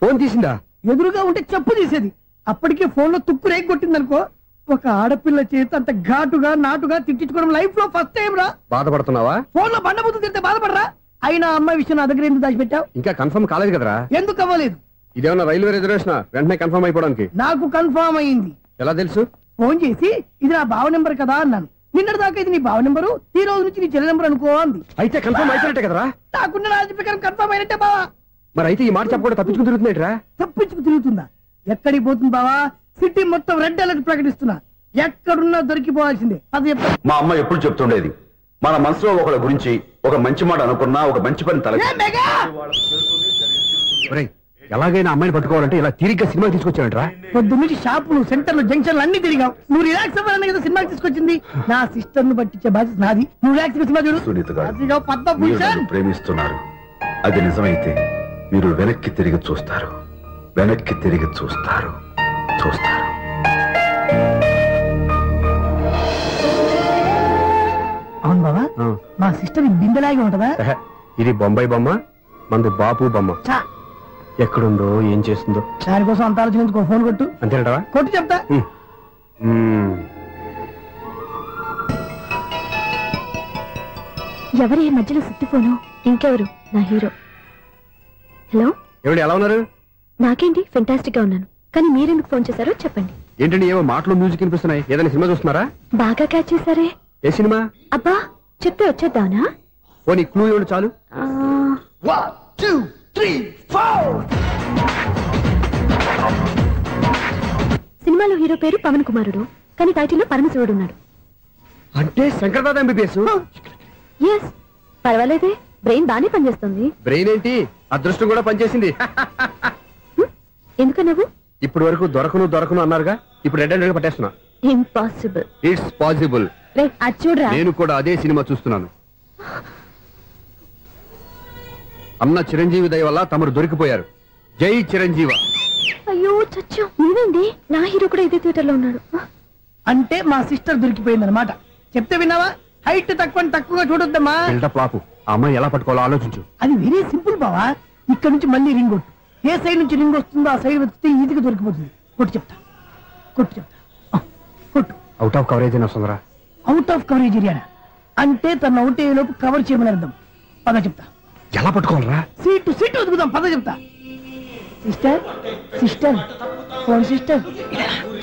ఫోన్ తీసిందా? ఎదురుగా ఉంటే చెప్పు తీసేది. అప్పటికే ఫోన్ లో తుక్కు రేగి కొట్టిందనుకో. ఒక ఆడపిల్ల చేత అంత ఘాటుగా నాటుగా తిట్టించుకోవడం లైఫ్ లో ఫస్ట్ టైం రా. బాధపడుతున్నావా? ఫోన్ లో బండబుద్ధి తింటే బాధపడరా? అయినా అమ్మాయి విషయం నా దగ్గర ఎందుకు దాచిపెట్టావు? ఇంకా కన్ఫర్మ్ కాలేదు కదరా. ఎందుకు అవ్వలేదు? ఇదేమన్నా రైల్వే రిజర్వేషన్? వెంటనే కన్ఫర్మ్ అయిపోవడానికి. నాకు కన్ఫర్మ్ అయింది. ఎలా తెలుసు? ఫోన్ చేసి ఇది నా బావ నెంబర్ కదా అన్నాను. నిన్నటి దాకా ఇది నీ బావ నెంబరు, ఈ రోజు నుంచి నీ చెల్లి నెంబర్ అనుకో అంది. అయితే కన్ఫర్మ్ అయిపోయినట్టే కదరా? నాకున్న రాజు ప్రకారం కన్ఫర్మ్ అయినట్టే బావా. మరి అయితే ఈ మాట చెప్పకుండా తప్పించుకుని తిరుగుతున్నట్రా? తప్పించుకు తిరుగుతుందా? ఎక్కడికి పోతుంది బావా? సిటీ మొత్తం రెడ్ అలర్ట్ ప్రకటిస్తున్నా. ఎక్కడున్నా దొరికిపోవాల్సిందే. అది మా అమ్మ ఎప్పుడు చెప్తుండేది, మన మనసులో ఒకళ్ళ గురించి ఒక మంచి మాట అనుకున్నా ఒక మంచి పని తల. ఎలాగైనా అమ్మాయిని పట్టుకోవాలంటే ఇలా తిరిగ్గా సినిమా తీసుకొచ్చాడంట్రా. పొద్దు నుంచి షాపులు, సెంటర్లు, జంక్షన్లు అన్ని తిరిగావు. నువ్వు రిలాక్స్ అవ్వాలని కదా సినిమాకి తీసుకొచ్చింది. నా సిస్టర్ ను పట్టించే బాధ్యత నాది. నువ్వు రిలాక్స్ సినిమా చూడు. సునీత గారు ప్రేమిస్తున్నారు. అది నిజమైతే మీరు వెనక్కి తిరిగి చూస్తారు, వెనక్కి తిరిగి చూస్తారు, చూస్తారు. అవును బాబా, మా సిస్టర్ బిందెలాగే ఉంటదా? ఇది బొంబాయి బొమ్మ, మంది బాపు బొమ్మ. ఎక్కడుందో ఏం చేస్తుందో దానికోసం అంత ఆలోచించుకో. ఫోన్ కొట్టు. అంతేనటవా? కొట్టు చెప్తా. ఎవరి మధ్యలో సుత్తి ఫోను? ఇంకెవరు? నా హీరో. హలో, ఎవరు ఎలా ఉన్నారు? నాకేంటి, ఫెంటాస్టిక్ గా ఉన్నాను. కానీ మీరెందుకు ఫోన్ చేశారో చెప్పండి. ఏంటండి ఏవో మాటలు మ్యూజిక్ వినిపిస్తున్నాయి. ఏదైనా సినిమా చూస్తున్నారా? బాగా క్యాచ్ చేశారే. ఏ సినిమా? అబ్బా, చెప్తే వచ్చేద్దానా? ఓ నీ క్లూ ఇవ్వండి చాలు. 1 2 3 4. సినిమాలో హీరో పేరు పవన్ కుమారుడు, కానీ టైటిల్లో పరమశివుడు ఉన్నాడు. అంటే శంకర్దాద ఎంబీబీఎస్. ఎస్, పర్వాలేదే, బ్రెయిన్ బానే పనిచేస్తుంది. బ్రెయిన్ ఏంటి, అదృష్టం కూడా పనిచేసింది. ఎందుకన్నావు? ఇప్పటి వరకు దొరకను అన్నారుగా, ఇప్పుడు రెడ్ హ్యాండెడ్ గా పట్టేస్తున్నా. ఇంపాసిబుల్. It's possible. అది చూడరా. నేను కూడా అదే సినిమా చూస్తున్నాను. అన్న చిరంజీవి దయ వల్ల తమరు దొరికిపోయారు. జై చిరంజీవ. అయ్యో చచ్చా, నీవేంది? నా హీరో కూడా ఇదే థియేటర్ లో ఉన్నాడు. అంటే మా సిస్టర్ దొరికిపోయింది అనమాట. చెప్తే విన్నావా? హైట్ తక్కువగా చూడొద్దమ్మా. బిల్డప్ లాపు. ఆ అమ్మాయి ఎలా పట్టుకోవాలో ఆలోచించు. అది వెరీ సింపుల్ బావా. ఇక్కడ నుంచి మళ్ళీ రింగ్ కొట్టు. ఏ సైడ్ నుంచి రింగ్ వస్తుందో ఆ సైడ్ వస్తే ఈజీగా దొరికిపోతుంది. కొట్టు చెప్తా. కొట్టు. అవుట్ ఆఫ్ కవరేజ్ అయినా వస్తుందరా? అవుట్ ఆఫ్ కవరేజ్ ఏరియా అంటే తన అవుట్ అయ్యే లోపు కవర్ చేయమని అర్థం. పద చెప్తా. ఎలా పట్టుకోవాలరా? సీటు వదుకుదాం. పద చెప్తా. Sister phone sister.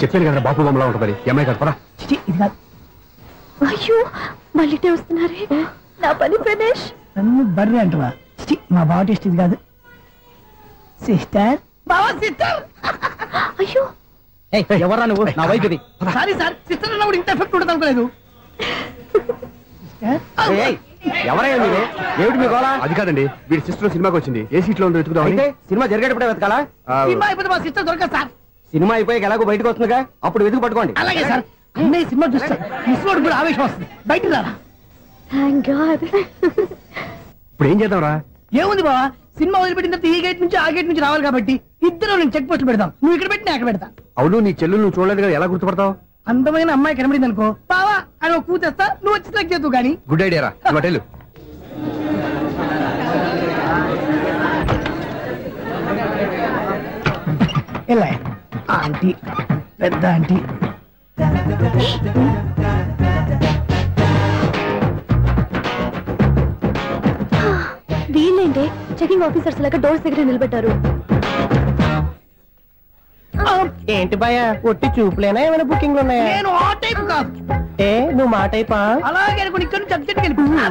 చెప్పాను కదా బాపు బొమ్మలా ఉంటుంది. అమ్మాయి కదా పరా. ఇది కాదు. అయ్యో, మళ్ళీ వస్తున్నారే. నా పని ఫినిష్. నన్ను బర్రె అంటవా? మా బావ టేస్ట్ ఇది కాదు. సిస్టర్, బావా సిస్టర్. అయ్యో, ఎవరా నువ్వు? నా వైపు ఇది. సారీ సార్, సిస్టర్ అన్నప్పుడు ఇంత ఎఫెక్ట్ ఉండదు అనుకోలేదు. ఎవరైనా మీరు? ఏమిటి మీ గోళ? అది కాదండి, వీడి సిస్టర్ సినిమాకి వచ్చింది. ఏ సీట్ లో ఉందో వెతుకుదాం. అయితే సినిమా జరిగేటప్పుడే వెతకాలా? సినిమా అయిపోతే మా సిస్టర్ దొరకదు సార్. సినిమా అయిపోయి ఎలాగో బయటకు వస్తుందిగా, అప్పుడు వెతుకు పట్టుకోండి. అలాగే సార్. అన్నయ్య సినిమా చూస్తారు, మిస్వాడు కూడా ఆవేశం వస్తుంది. బయట రారా. Thank God. ఇప్పుడు ఏం చేద్దాంరా? ఏముంది బావా, సినిమా వదిలిపెట్టిన తర్వాత ఈ గేట్ నుంచి ఆ గేట్ నుంచి రావాలి కాబట్టి ఇద్దరు నేను చెక్ పోస్ట్ పెడతాం. నువ్వు ఇక్కడ పెట్టి నేను అక్కడ పెడతా. అవును, నీ చెల్లెలు నువ్వు చూడలేదు కదా, ఎలా గుర్తుపడతావు? అందమైన అమ్మాయి కనబడింది అనుకో, బావా అని ఒక కూతేస్తా, నువ్వు వచ్చి సెలెక్ట్ చేద్దు కానీ. గుడ్ ఐడియా రా. హోటల్ ఎలా ఆంటీ, పెద్ద ఆంటీ. వీళ్ళేంటే చెకింగ్ ఆఫీసర్స్ లాగా డోర్స్ దగ్గర నిలబెట్టారు. ఏంటి భయ, ఒట్టి చూపులేనా ఏమైనా బుకింగ్లు ఉన్నాయా? నేను ఆ టైప్ కాదు. ఏ నువ్వు మా టైపా? అలాగే అనుకుని ఇక్కడ నుంచి అర్జెంట్కి వెళ్ళిపోతున్నా.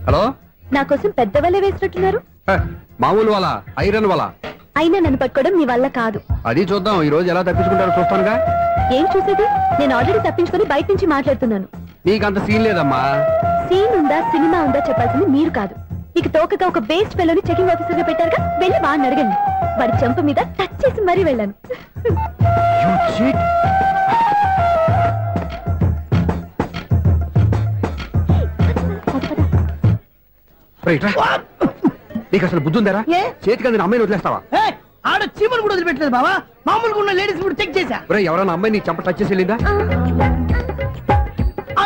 హలో, నా కోసం పెద్ద వలే వేసినట్టున్నారు. మామూలు వాళ్ళ ఐరన్ వాళ్ళ. అయినా నన్ను పట్టుకోవడం మీ వల్ల కాదు. అది చూద్దాం, ఈ రోజు ఎలా తప్పించుకుంటారో చూస్తానుగా. ఏం చూసేది? నేను ఆల్రెడీ తప్పించుకొని బయట నుంచి మాట్లాడుతున్నాను. నీకంత సీన్ లేదమ్మా. సీన్ ఉందా సినిమా ఉందా చెప్పాల్సింది మీరు కాదు. మీకు తోకగా ఒక బేస్ట్ ఫెలోని చెకింగ్ ఆఫీసర్ గా పెట్టారుగా, వెళ్ళి వాడిని అడగండి. వాడి చెంప మీద టచ్ చేసి మరీ వెళ్ళాను. నీకు అసలు బుద్ధి ఉందారా? చేతికి అందిన అమ్మాయిని వదిలేస్తావా? ఆడ చీమలు కూడా వదిలిపెట్టలేదు బావా. మామూలుగా ఉన్న లేడీస్ కూడా చెక్ చేశా. ఎవరైనా అమ్మాయి నీ చెంప టచ్ చేసి వెళ్ళిందా?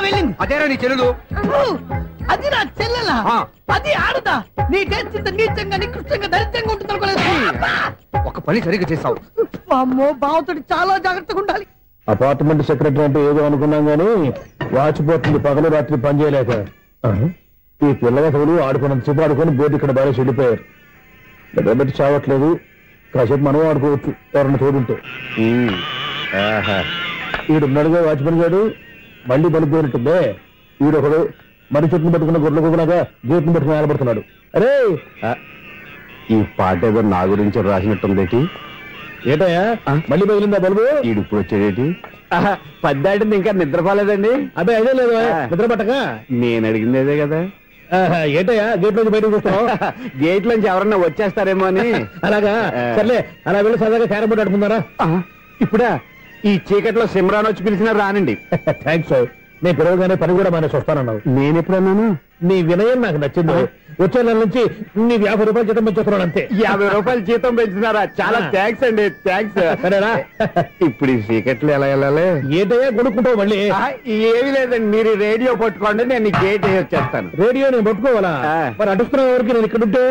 వెళ్ళింది. అదేరా నీ చెల్లెలు? అది నా చెల్లెలా? అది ఆడదా? నీ టేస్ట్ ఇంత నీచంగా నికృష్టంగా దరిద్రంగా ఉంటుంది అనుకోలేదు. ఒక పని సరిగ్గా చేస్తావు. అమ్మో, బావతోటి చాలా జాగ్రత్తగా ఉండాలి. అపార్ట్మెంట్ సెక్రటరీ అంటే ఏదో అనుకున్నాం గానీ వాచిపోతుంది పగలు రాత్రి పని చేయలేక. ఈ పిల్లగతులు ఆడుకున్నంత సేపు ఆడుకొని బోర్డు ఇక్కడ బాగా చెడిపోయారు. నిద్రబెట్టి చావట్లేదు. కాసేపు మనం ఆడుకోవచ్చు ఎవరన్నా తోడుంటే. ఈడున్నాడుగా వాచ్మెన్ గారు, మళ్ళీ బలిపోయినట్టుందే. ఈడొకడు మరి చెట్టును పట్టుకున్న గొడ్ల కుక్కలాగా గేట్ను పట్టుకుని నిలబడుతున్నాడు. అరే, ఈ పాట ఏదో నా గురించి రాసినట్టుందేటి. ఏటయ్యా మళ్ళీ పగిలిందా బల్బు? ఈడు ఇప్పుడు వచ్చేదేటి? పద్దాటింది ఇంకా నిద్రపోలేదండి. అదే అదే లేదు నిద్ర పట్టక. నేను అడిగింది అదే కదా. ఏటయ్యా గేట్ నుంచి బయటకు చూస్తావు? గేట్ లోంచి ఎవరన్నా వచ్చేస్తారేమో అని. అలాగా, సర్లే అలా వెళ్ళి సరదాగా క్యారం బోర్డు ఆడుకుందారా? ఇప్పుడా? ఈ చీకట్లో సిమ్రాన్ వచ్చి పిలిచినా రానండి. థ్యాంక్స్. నేను పిలవగానే పని కూడా మానేసి వస్తానన్నావు. నేను ఎప్పుడన్నాను? నీ వినయం నాకు నచ్చింది. వచ్చే నెల నుంచి నీకు 50 రూపాయలు జీతం పెంచుతున్నాను అంతే. 50 రూపాయలు జీతం పెంచుతున్నారా? చాలా థ్యాంక్స్ అండి, థ్యాంక్స్. సరేనా? ఇప్పుడు ఈ చీకట్లు ఎలా వెళ్ళాలి? ఏంటయ్యా కొనుక్కుంటావు మళ్ళీ? ఏమీ లేదండి, మీరు రేడియో పట్టుకోండి, నేను గేట్ వచ్చేస్తాను. రేడియో నేను పట్టుకోవాలా? మరి అడుస్తున్న వరకు నేను ఇక్కడ ఉంటే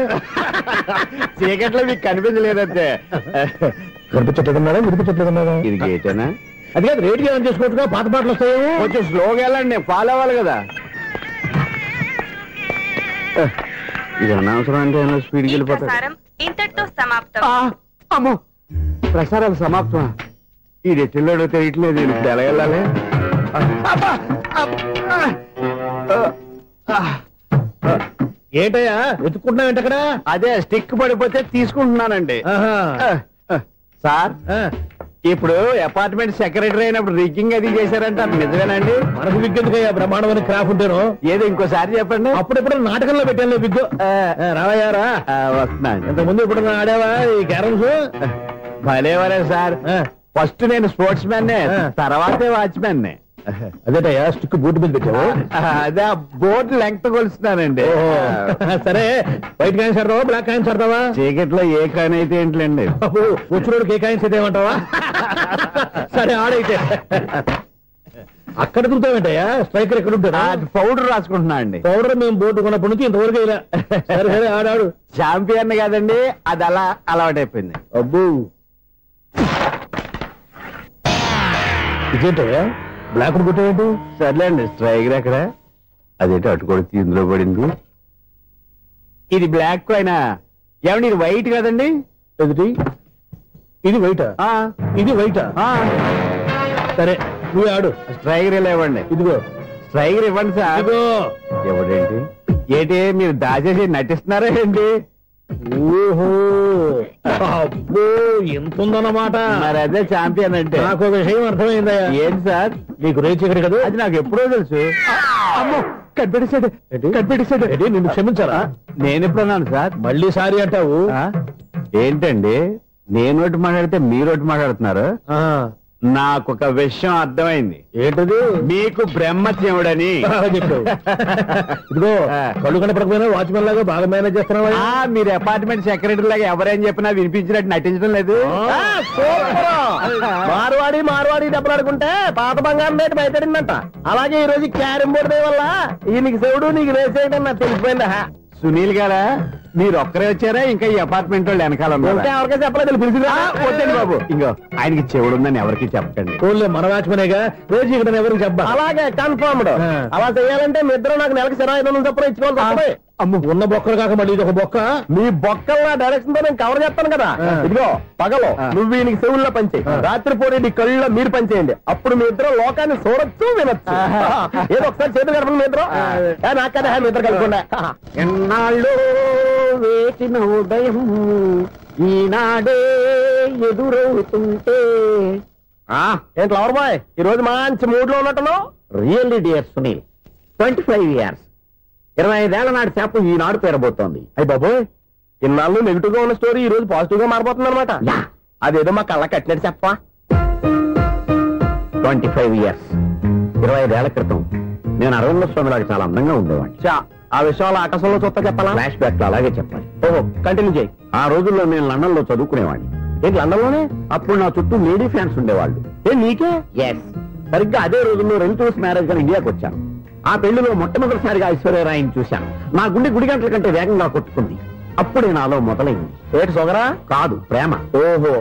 చీకట్లో మీకు కనిపించలేదంటే. కనిపించట్లేదన్నారా? వినిపించట్లేదన్నారా? ఇది గేటేనా? అది కాదు, రేడియో ఆన్ చేసుకోవచ్చుగా, పాత పాటలు వస్తాయేమో. కొంచెం స్లోగా వెళ్ళండి, నేను ఫాలో అవ్వాలి కదా. ఇది అనవసరం అంటే స్పీడ్కి వెళ్ళిపోతారు. ఇంతటితో సమాప్తం. అమ్మో, ప్రసారాలు సమాప్తం. ఈ రెట్టిల్లో తెలియట్లేదు, ఇప్పుడు ఎలా వెళ్ళాలి? ఏంటయ్యా వెతుక్కుంటున్నావు ఏంటి అక్కడ? అదే స్టిక్ పడిపోతే తీసుకుంటున్నానండి. సార్, ఇప్పుడు అపార్ట్మెంట్ సెక్రటరీ అయినప్పుడు రిగ్గింగ్ అది చేశారంటే అది నిజమేనండి? మనకు విగ్గు ఎందుకయ్యా, బ్రహ్మాండమైన క్రాఫ్ ఉంటాను. ఏదో ఇంకోసారి చెప్పండి. అప్పుడెప్పుడు నాటకంలో పెట్టాను విగ్గు. రావయ్యారా? వస్తున్నాను. ఇంతకుముందు ఇప్పుడు ఆడావా ఈ క్యారమ్స్? భలేవరే సార్, ఫస్ట్ నేను స్పోర్ట్స్ మ్యాన్, తర్వాతే వాచ్మెన్. అదేటయ్యా స్టిక్ బూట్ మీద పెట్టావు? అదే బోర్డు లెంగ్త్ కొలుస్తున్నానండి. సరే, వైట్ కాయిన్స్ ఆడతావా, బ్లాక్ కాయిన్స్ ఆడతావా? చీకట్లో ఏ కాయిన్ అయితే ఏంటండి, వచ్చినోడికి ఏ కాయిన్స్ అయితే ఏమంటావా? సరే ఆడైతే. అక్కడ దిగుతావేంటయ్యా? స్ట్రైకర్ ఎక్కడ ఉంటారా? పౌడర్ రాసుకుంటున్నా అండి. పౌడర్ మేము బోర్డు కొన్నప్పటి నుంచి ఇంతవరకు ఇలా. సరే సరే ఆడాడు. ఛాంపియన్ కాదండి, అది అలా అలవాటైపోయింది. అబ్బు, ఇదేంటయ్యా బ్లాక్ కొట్టాడు? సర్లేండి, స్ట్రైకర్ ఎక్కడ? అదేంటి అటుకొడితే ఇందులో పడింది. ఇది బ్లాక్ కాయినా? ఏమండి ఇది వైట్ కదండి? ఎదుటి ఇది వైటా? ఇది వైటా? సరే నువ్వు ఆడు. స్ట్రైకర్ ఇలా ఇవ్వండి. ఇదిగో స్ట్రైకర్ ఇవ్వండి సార్. ఇదిగో. ఎవడేంటి ఏంటి మీరు దాచేసి నటిస్తున్నారా ఏంటి? ఓహో, అబ్బో ఎంత ఉందన్నమాట. మరి అదే ఛాంపియన్ అంటే. నాకు ఒక విషయం అర్థమైందా? ఏంటి సార్? నీకు రేచి ఇక్కడ కదా? అది నాకు ఎప్పుడో తెలుసు. అమ్మో, కనిపెట్టేశాడు కనిపెట్టేశాడు. నిన్ను క్షమించారా? నేను ఎప్పుడన్నాను సార్? మళ్ళీ సారీ అంటావు? ఏంటండి నేనోటి మాట్లాడితే మీరోటి మాట్లాడుతున్నారు? నాకొక విషయం అర్థమైంది. ఏంటది? మీకు బ్రహ్మత్యముడని చెప్పావు. ఇదిగో, కళ్ళు కనపడకపోయినా వాచ్మెన్ లాగా బాగా మేనేజ్ చేస్తున్నావా? మీరు అపార్ట్మెంట్ సెక్రటరీ లాగా ఎవరేం చెప్పినా వినిపించినట్టు నటించడం లేదు. మార్వాడి దెబ్బలాడుకుంటే పాత బంగారం రేటు బయటడిందంట. అలాగే ఈ రోజు క్యారం బోర్డు వల్ల ఈయనకి శివుడు నీకు రేసేయడం నాకు తెలిసిపోయిందా? సునీల్ గారా, మీరు ఒక్కరే వచ్చారా? ఇంకా ఈ అపార్ట్మెంట్ వాళ్ళు వెనకాల ఎవరికీ చెప్పలేదు, పిలిచిరా. వద్దండి బాబు, ఇంకో ఆయనకి చెవుడుందని ఎవరికి చెప్పకండి. మన వాచ్మనేగా, రోజు ఇక్కడ ఎవరికి చెప్పా. అలాగే కన్ఫర్మ్డ్. అలా చేయాలంటే మీ ఇద్దరు నాకు నెలకి 25,000 చొప్పున ఇచ్చుకోవాలి. అమ్మ, ఉన్న బొక్కలు కాక మళ్ళీ ఇది ఒక బొక్క. మీ బొక్కల డైరెక్షన్ తో నేను కవర్ చేస్తాను కదా. ఇదిగో పగలో నువ్వు ఈయనకి చెవుల్లో పంచే, రాత్రి పూట నీ కళ్ళలో మీరు పనిచేయండి. అప్పుడు మీ ఇద్దరు లోకాన్ని చూడొచ్చు, వినొచ్చు. ఏదో ఒకసారి చేతులు కలపండి మీ ఇద్దరు. నాకదే మీ ఇద్దరు కలుపుకుండా. ఎన్నాళ్ళు వేసిన ఉదయం ఈనాడే ఎదురవుతుంటే. ఏంటి లవర్ బాయ్, ఈ రోజు మంచి మూడ్ లో ఉన్నట్టున్నావు? రియల్లీ డియర్ సునీల్, 25 years 25 ఏళ్ల నాటి చేప ఈనాడు పేరబోతోంది. అయ్యి బాబోయ్, ఇన్నాళ్ళు నెగిటివ్ గా ఉన్న స్టోరీ ఈ రోజు పాజిటివ్ గా మారిపోతుంది అనమాట. అదేదో మా కళ్ళ కట్టినట్టు చెప్పా. 25 years 25 ఏళ్ల క్రితం నేను అరవింద స్వామిలాగా చాలా అందంగా ఉండేవాడిని. ఆ విషయాలు ఆకాశంలో చూస్తా చెప్పాలా? ఫ్లాష్ బ్యాక్ లో అలాగే చెప్పాలి. ఓహో, కంటిన్యూ చేయి. ఆ రోజుల్లో నేను లండన్ లో చదువుకునేవాడిని. ఏంటి లండన్ లోనే? అప్పుడు నా చుట్టూ లేడీ ఫ్యాన్స్ ఉండేవాళ్ళు. నీకే? ఎస్, సరిగ్గా అదే రోజుల్లో రిలేటివ్స్ మ్యారేజ్ గా ఇండియాకి వచ్చాను. ఆ పెళ్లిలో మొట్టమొదటిసారిగా ఐశ్వర్యరాయని చూశాను. నా గుండె గుడి గంటల కంటే వేగంగా కొట్టుకుంది. అప్పుడే నాలో మొదలైంది. ఏటి సొగరా? కాదు, ప్రేమ. ఓహో,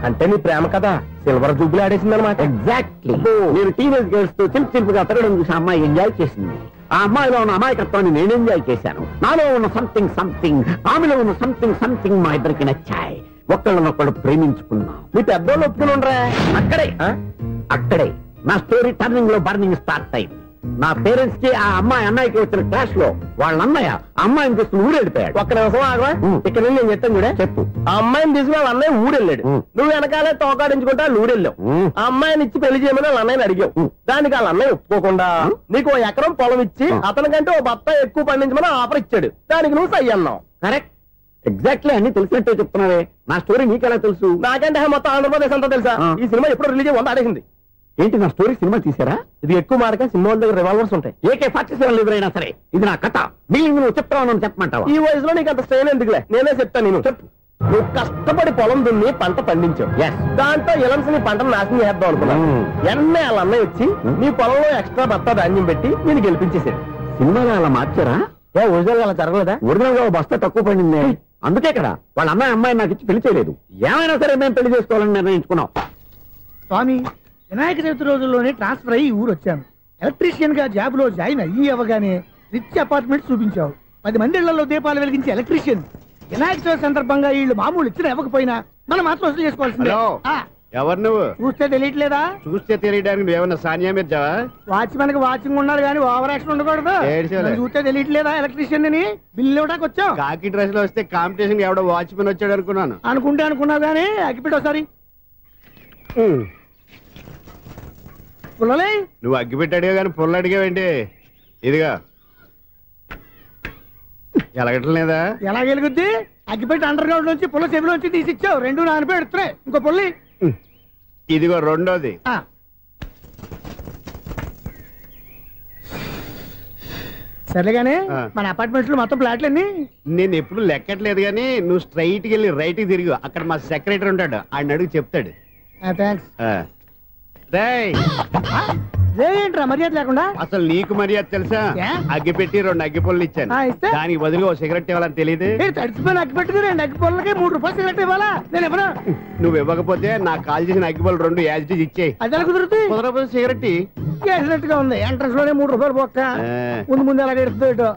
అంటే నీ ప్రేమ కదా సిల్వర్ జూబ్లీ ఆడేసింది అనమాట. ఎగ్జాక్ట్లీ. నేను టీనేజ్ గర్ల్స్ తో చిలుపుగా తిరగడం చూసి అమ్మాయి ఎంజాయ్ చేసింది. ఆ అమ్మాయిలో ఉన్న అమాయకత్వాన్ని నేను ఎంజాయ్ చేశాను. నాలో ఉన్న సంథింగ్ ఆమెలో ఉన్న సంథింగ్ మా ఇద్దరికి నచ్చాయి. ఒక్కళ్ళనొక్కడు ప్రేమించుకున్నాం. మీ పెద్దోళ్ళు ఒప్పుకుని ఉండరా? అక్కడే నా స్టోరీ టర్నింగ్ లో బర్నింగ్ స్టార్ట్ అయింది. నా పేరెంట్స్ కి ఆ అమ్మాయి అన్నయ్యకి వచ్చిన క్లాష్ లో వాళ్ళ అన్నయ్య అమ్మాయిని తీసుకుని ఊరెళ్ళిపోయాడు. ఒక్క నిమిషం ఆగవా? ఇక్కడ నేను చెప్తాను కూడా. చెప్పు. ఆ అమ్మాయిని తీసుకుని వాళ్ళ అన్నయ్య ఊరెళ్ళాడు. నువ్వు వెనకాలే తోకాడించుకుంటా ఊరెళ్ళావు. ఆ అమ్మాయిని ఇచ్చి పెళ్లి చేయమని వాళ్ళ అన్నయ్యని అడిగావు. దానికి వాళ్ళ అన్నయ్య ఒప్పుకోకుండా నీకు 1 ఎకరం పొలం ఇచ్చి అతనికంటే ఓ బత్త ఎక్కువ పండించమని ఆఫర్ ఇచ్చాడు. దానికి నువ్వు సై అన్నావు. కరెక్ట్, ఎగ్జాక్ట్లీ అన్ని తెలిసినట్టే చెప్తున్నావే. నా స్టోరీ నీకెలా తెలుసు? నాకంటే మొత్తం ఆంధ్రప్రదేశ్ అంతా తెలుసా? ఈ సినిమా ఎప్పుడు రిలీజ్ 100 ఆడేసింది. ఏంటి నా స్టోరీ సినిమా తీసారా? ఇది ఎక్కువ మాడక సినిమా దగ్గర రివాల్వర్స్ ఉంటాయి. AK-47 ఎదురైనా సరే ఇది నా కథ. మిగిలింది నువ్వు చెప్తావు చెప్పమంటావా? ఈ వయసులో నీకు అంత స్ట్రెయిన్ ఎందుకులే, నేనే చెప్తాను. నేను చెప్పు. నువ్వు కష్టపడి పొలం దున్ని పంట పండించావు. దాంతో ఎలమ్స్ నీ పంటను నాశనం చేద్దాం అనుకున్నాను. ఎన్నే వాళ్ళ అన్నయ్య వచ్చి నీ పొలంలో ఎక్స్ట్రా బస్తా ధాన్యం పెట్టి నేను గెలిపించేసాడు. సినిమాలో అలా మార్చారా? ఒరిజినల్ అలా జరగలేదా? ఒరిజినల్ గా బస్తా తక్కువ పడింది. అందుకే కదా వాళ్ళ అమ్మాయి నాకు ఇచ్చి పెళ్లి చేయలేదు. ఏమైనా సరే మేము పెళ్లి చేసుకోవాలని నిర్ణయించుకున్నాం. స్వామి, వినాయక చవితి రోజుల్లోనే ట్రాన్స్ఫర్ అయ్యి ఊరు వచ్చాను. ఎలక్ట్రీషియన్ గా జాబ్ లో జాయిన్ అయ్యి అవగానే రిచ్ అపార్ట్మెంట్ చూపించావు. 10 మంది ఇళ్లలో దీపాలు వెలిగించే ఎలక్ట్రీషియన్. వినాయక చవితి సందర్భంగా వీళ్ళు మామూలు ఇచ్చినా ఇవ్వకపోయినా మనం మాత్రం వసూలు చేసుకోవాల్సిందే. ఎవరు నువ్వు? చూస్తే తెలియట్లేదా? చూస్తే తెలియడానికి నువ్వేమన్నా సానియా మీర్జావా? వాచ్మెన్ కి వాచింగ్ ఉండాలి కానీ ఓవర్ యాక్షన్ ఉండకూడదు. చూస్తే తెలియట్లేదా ఎలక్ట్రీషియన్ అని? బిల్లు ఇవ్వడానికి వచ్చావు. కాకి డ్రెస్ లో వస్తే కాంపిటీషన్ ఎవడో వాచ్మెన్ వచ్చాడు అనుకున్నాను. అనుకున్నావు కానీ అగ్గిపెట్టి ఒకసారి. పుల్లలే నువ్వు అగ్గిపెట్టి అడిగా కానీ పుల్ల అడిగావేంటి? ఇదిగా ఎలగట్లేదా? ఎలా వెలుగుద్ది? అగ్గిపెట్టి అండర్ గ్రౌండ్ నుంచి పుల్ల చెవిలోంచి తీసిచ్చావు. 2 నానపై ఎడుతున్నాయి. ఇంకో పుల్లి ఇదిగో రెండోది. సరేగానే మన అపార్ట్మెంట్స్ లో మొత్తం ఫ్లాట్లు అన్ని నేను ఎప్పుడు లెక్కట్లేదు కానీ నువ్వు స్ట్రైట్ కి వెళ్ళి రైట్ కి తిరిగి అక్కడ మా సెక్రటరీ ఉంటాడు, ఆయన అడుగు చెప్తాడు. థ్యాంక్స్. ఏంట్రా మర్యాద లేకుండా? అసలు నీకు మర్యాద తెలుసా? అగ్గి పెట్టి 2 అగ్గి పుల్లలు ఇచ్చాను. దానికి బదులుగా ఓ సిగరెట్ ఇవ్వాలని తెలియదు. తడిచిపోయిన అగ్గి పెట్టి 2 అగ్గి పుల్లలకి 3 రూపాయలు సిగరెట్ ఇవ్వాలా? నేను ఇవ్వను. నువ్వు ఇవ్వకపోతే నాకు కాల్ చేసిన అగ్గి పుల్లలు 2 యాజిటీస్ ఇచ్చేయి. అది ఎలా కుదురుతుంది? కుదరకపోతే సిగరెట్ వేసినట్టుగా ఉంది. ఎంట్రన్స్ లోనే 3 రూపాయలు పోక్క. ముందు ఎలా ఎడుతుంది ఇటు.